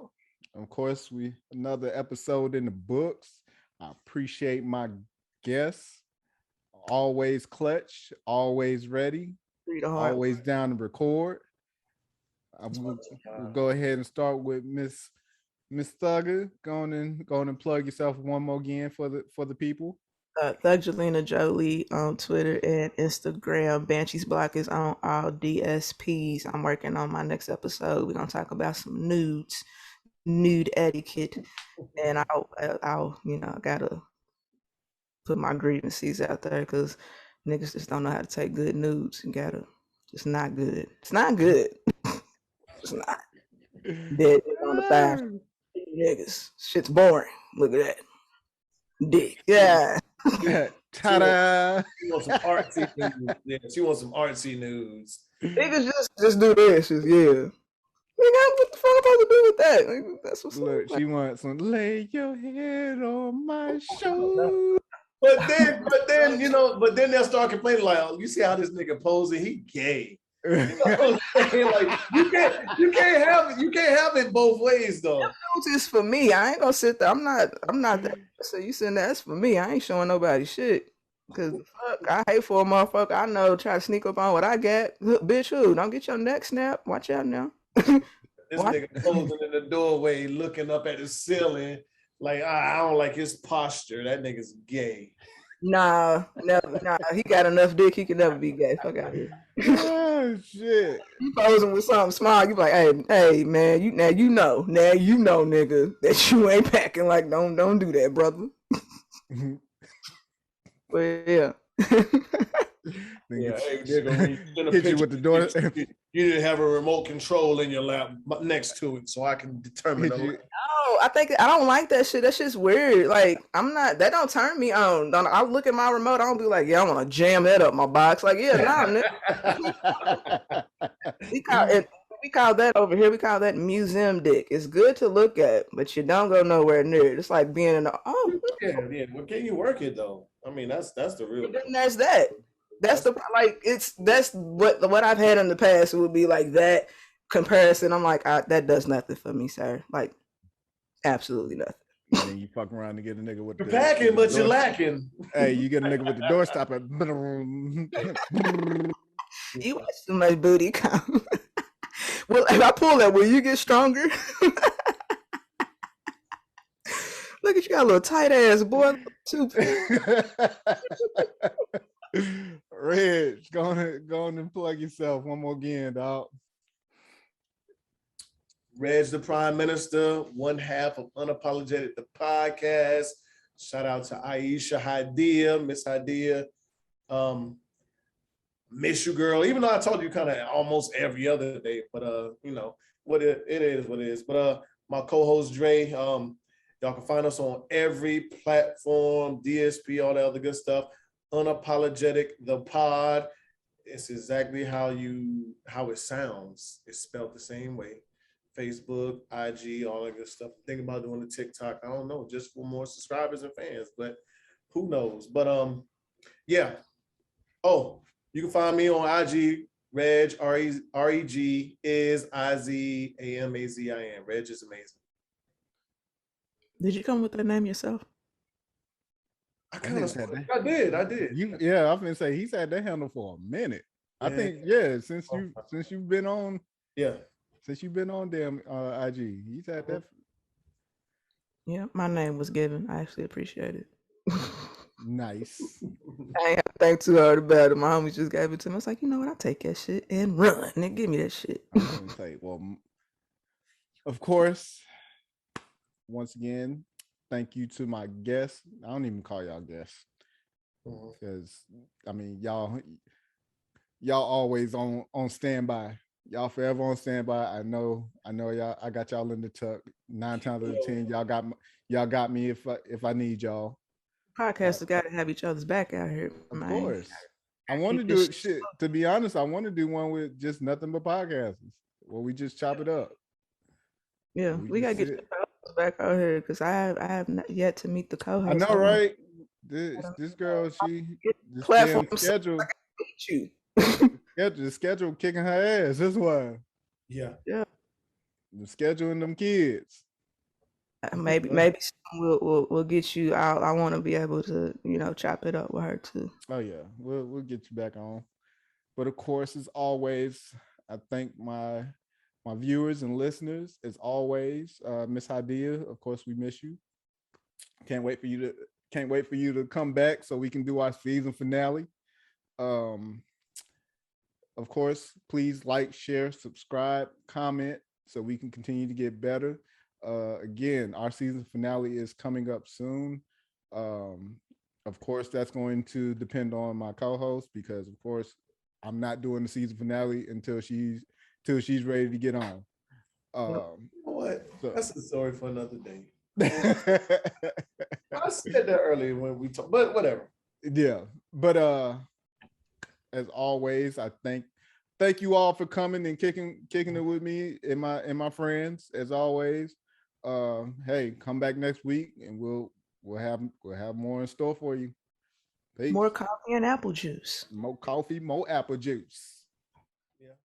Of course, another episode in the books. I appreciate my guests. Always clutch, always ready, always down to record. We'll go ahead and start with Miss Thugger. Go on and plug yourself one more again for the people. Thuggelina Jolie on Twitter and Instagram. Banshees Block is on all DSPs. I'm working on my next episode. We're gonna talk about some nude etiquette, and I'll I gotta put my grievances out there because niggas just don't know how to take good nudes. It's not good. It's not good. It's not. Dead on the thigh. Niggas. Shit's boring. Look at that. Dick. Yeah. Ta-da! She wants some artsy nudes. Yeah, she wants some artsy nudes. Niggas just do this. What the fuck am I supposed to do with that? Like, that's what's Look, up. she wants some lay your head on my shoulder. But then they'll start complaining like, oh, you see how this nigga posing? He gay. You know what I'm saying? Like, you can't have it both ways though. It's for me. I ain't gonna sit there. I'm not that. So you sitting there, that's for me. I ain't showing nobody shit. Cause fuck, I hate for a motherfucker I know try to sneak up on what I got. Look, bitch, who? Don't get your neck snapped. Watch out now. This nigga posing in the doorway, looking up at the ceiling, like I don't like his posture. That nigga's gay. Nah, never, nah. He got enough dick. He can never be gay. Fuck out here. Oh shit! You posing with something small. You be like, hey, man. You know, nigga, that you ain't packing. Like, don't do that, brother. But yeah. Yeah, hey, nigga, when you hit you with the door. You didn't have a remote control in your lap next to it, so I can determine. No, I don't like that shit. That shit's weird. Like, that don't turn me on. I look at my remote, I don't be like, yeah, I want to jam that up my box. Like, yeah, nah, nigga. we call that over here, we call that museum dick. It's good to look at, but you don't go nowhere near it. It's like being in yeah. Well, can you work it though? I mean, that's the real. Then that's that. That's what I've had in the past. It would be like that comparison. I'm like, that does nothing for me, sir. Like, absolutely nothing. And then you fuck around to get a nigga with you're packing, but you're lacking. Hey, you get a nigga with the door stopper. You watch too much booty come. Well, if I pull that, will you get stronger? Look at you, got a little tight ass boy. Reg, go on and plug yourself one more again, dog. Reg, the Prime Minister, one half of Unapologetic, the podcast. Shout out to Aisha Hadiya, Miss Hadiya. Miss you, girl. Even though I told you kind of almost every other day, but you know what it is, what it is. But my co-host Dre, y'all can find us on every platform, DSP, all that other good stuff. Unapologetic, the pod. It's exactly how it sounds. It's spelled the same way. Facebook, IG, all that good stuff. Think about doing the TikTok. I don't know, just for more subscribers and fans, but who knows? But yeah. Oh, you can find me on IG, Reg, R-E-G is I-Z-A-M-A-Z-I-N. Reg is amazing. Did you come with that name yourself? I did. I was gonna say he's had that handle for a minute. Yeah. I think since you've been on since you've been on damn IG, he's had that. Yeah, my name was given. I actually appreciate it. Nice. I ain't have to think too hard about it. My homies just gave it to me. I was like, you know what? I'll take that shit and run. Nigga, give me that shit. I'm gonna say, well, of course, once again, thank you to my guests. I don't even call y'all guests because I mean y'all always on standby. Y'all forever on standby. I know y'all. I got y'all in the tuck. 9 times out of 10, y'all got me if I need y'all. Podcasters got to have each other's back out here. Of course. I want to do it. Shit. To be honest, I want to do one with just nothing but podcasters, where we just chop it up. Yeah, we gotta get your co-host back out here because I have not yet to meet the co-host. I know, right? This girl, this platform schedule. The schedule kicking her ass. That's why. Yeah. The scheduling them kids. Maybe we'll get you out. I want to be able to, chop it up with her too. Oh yeah, we'll get you back on. But of course, as always, I thank my viewers and listeners. As always, Miss Hadiya, of course, we miss you. Can't wait for you to come back so we can do our season finale. Of course, please like, share, subscribe, comment so we can continue to get better. Again, our season finale is coming up soon. Of course, that's going to depend on my co-host because, of course, I'm not doing the season finale until she's ready to get on. What? So, that's a story for another day. I said that earlier when we talked, but whatever. Yeah, but as always, I thank you all for coming and kicking it with me and my friends. As always, hey, come back next week and we'll have more in store for you. Peace. More coffee and apple juice. More coffee, more apple juice.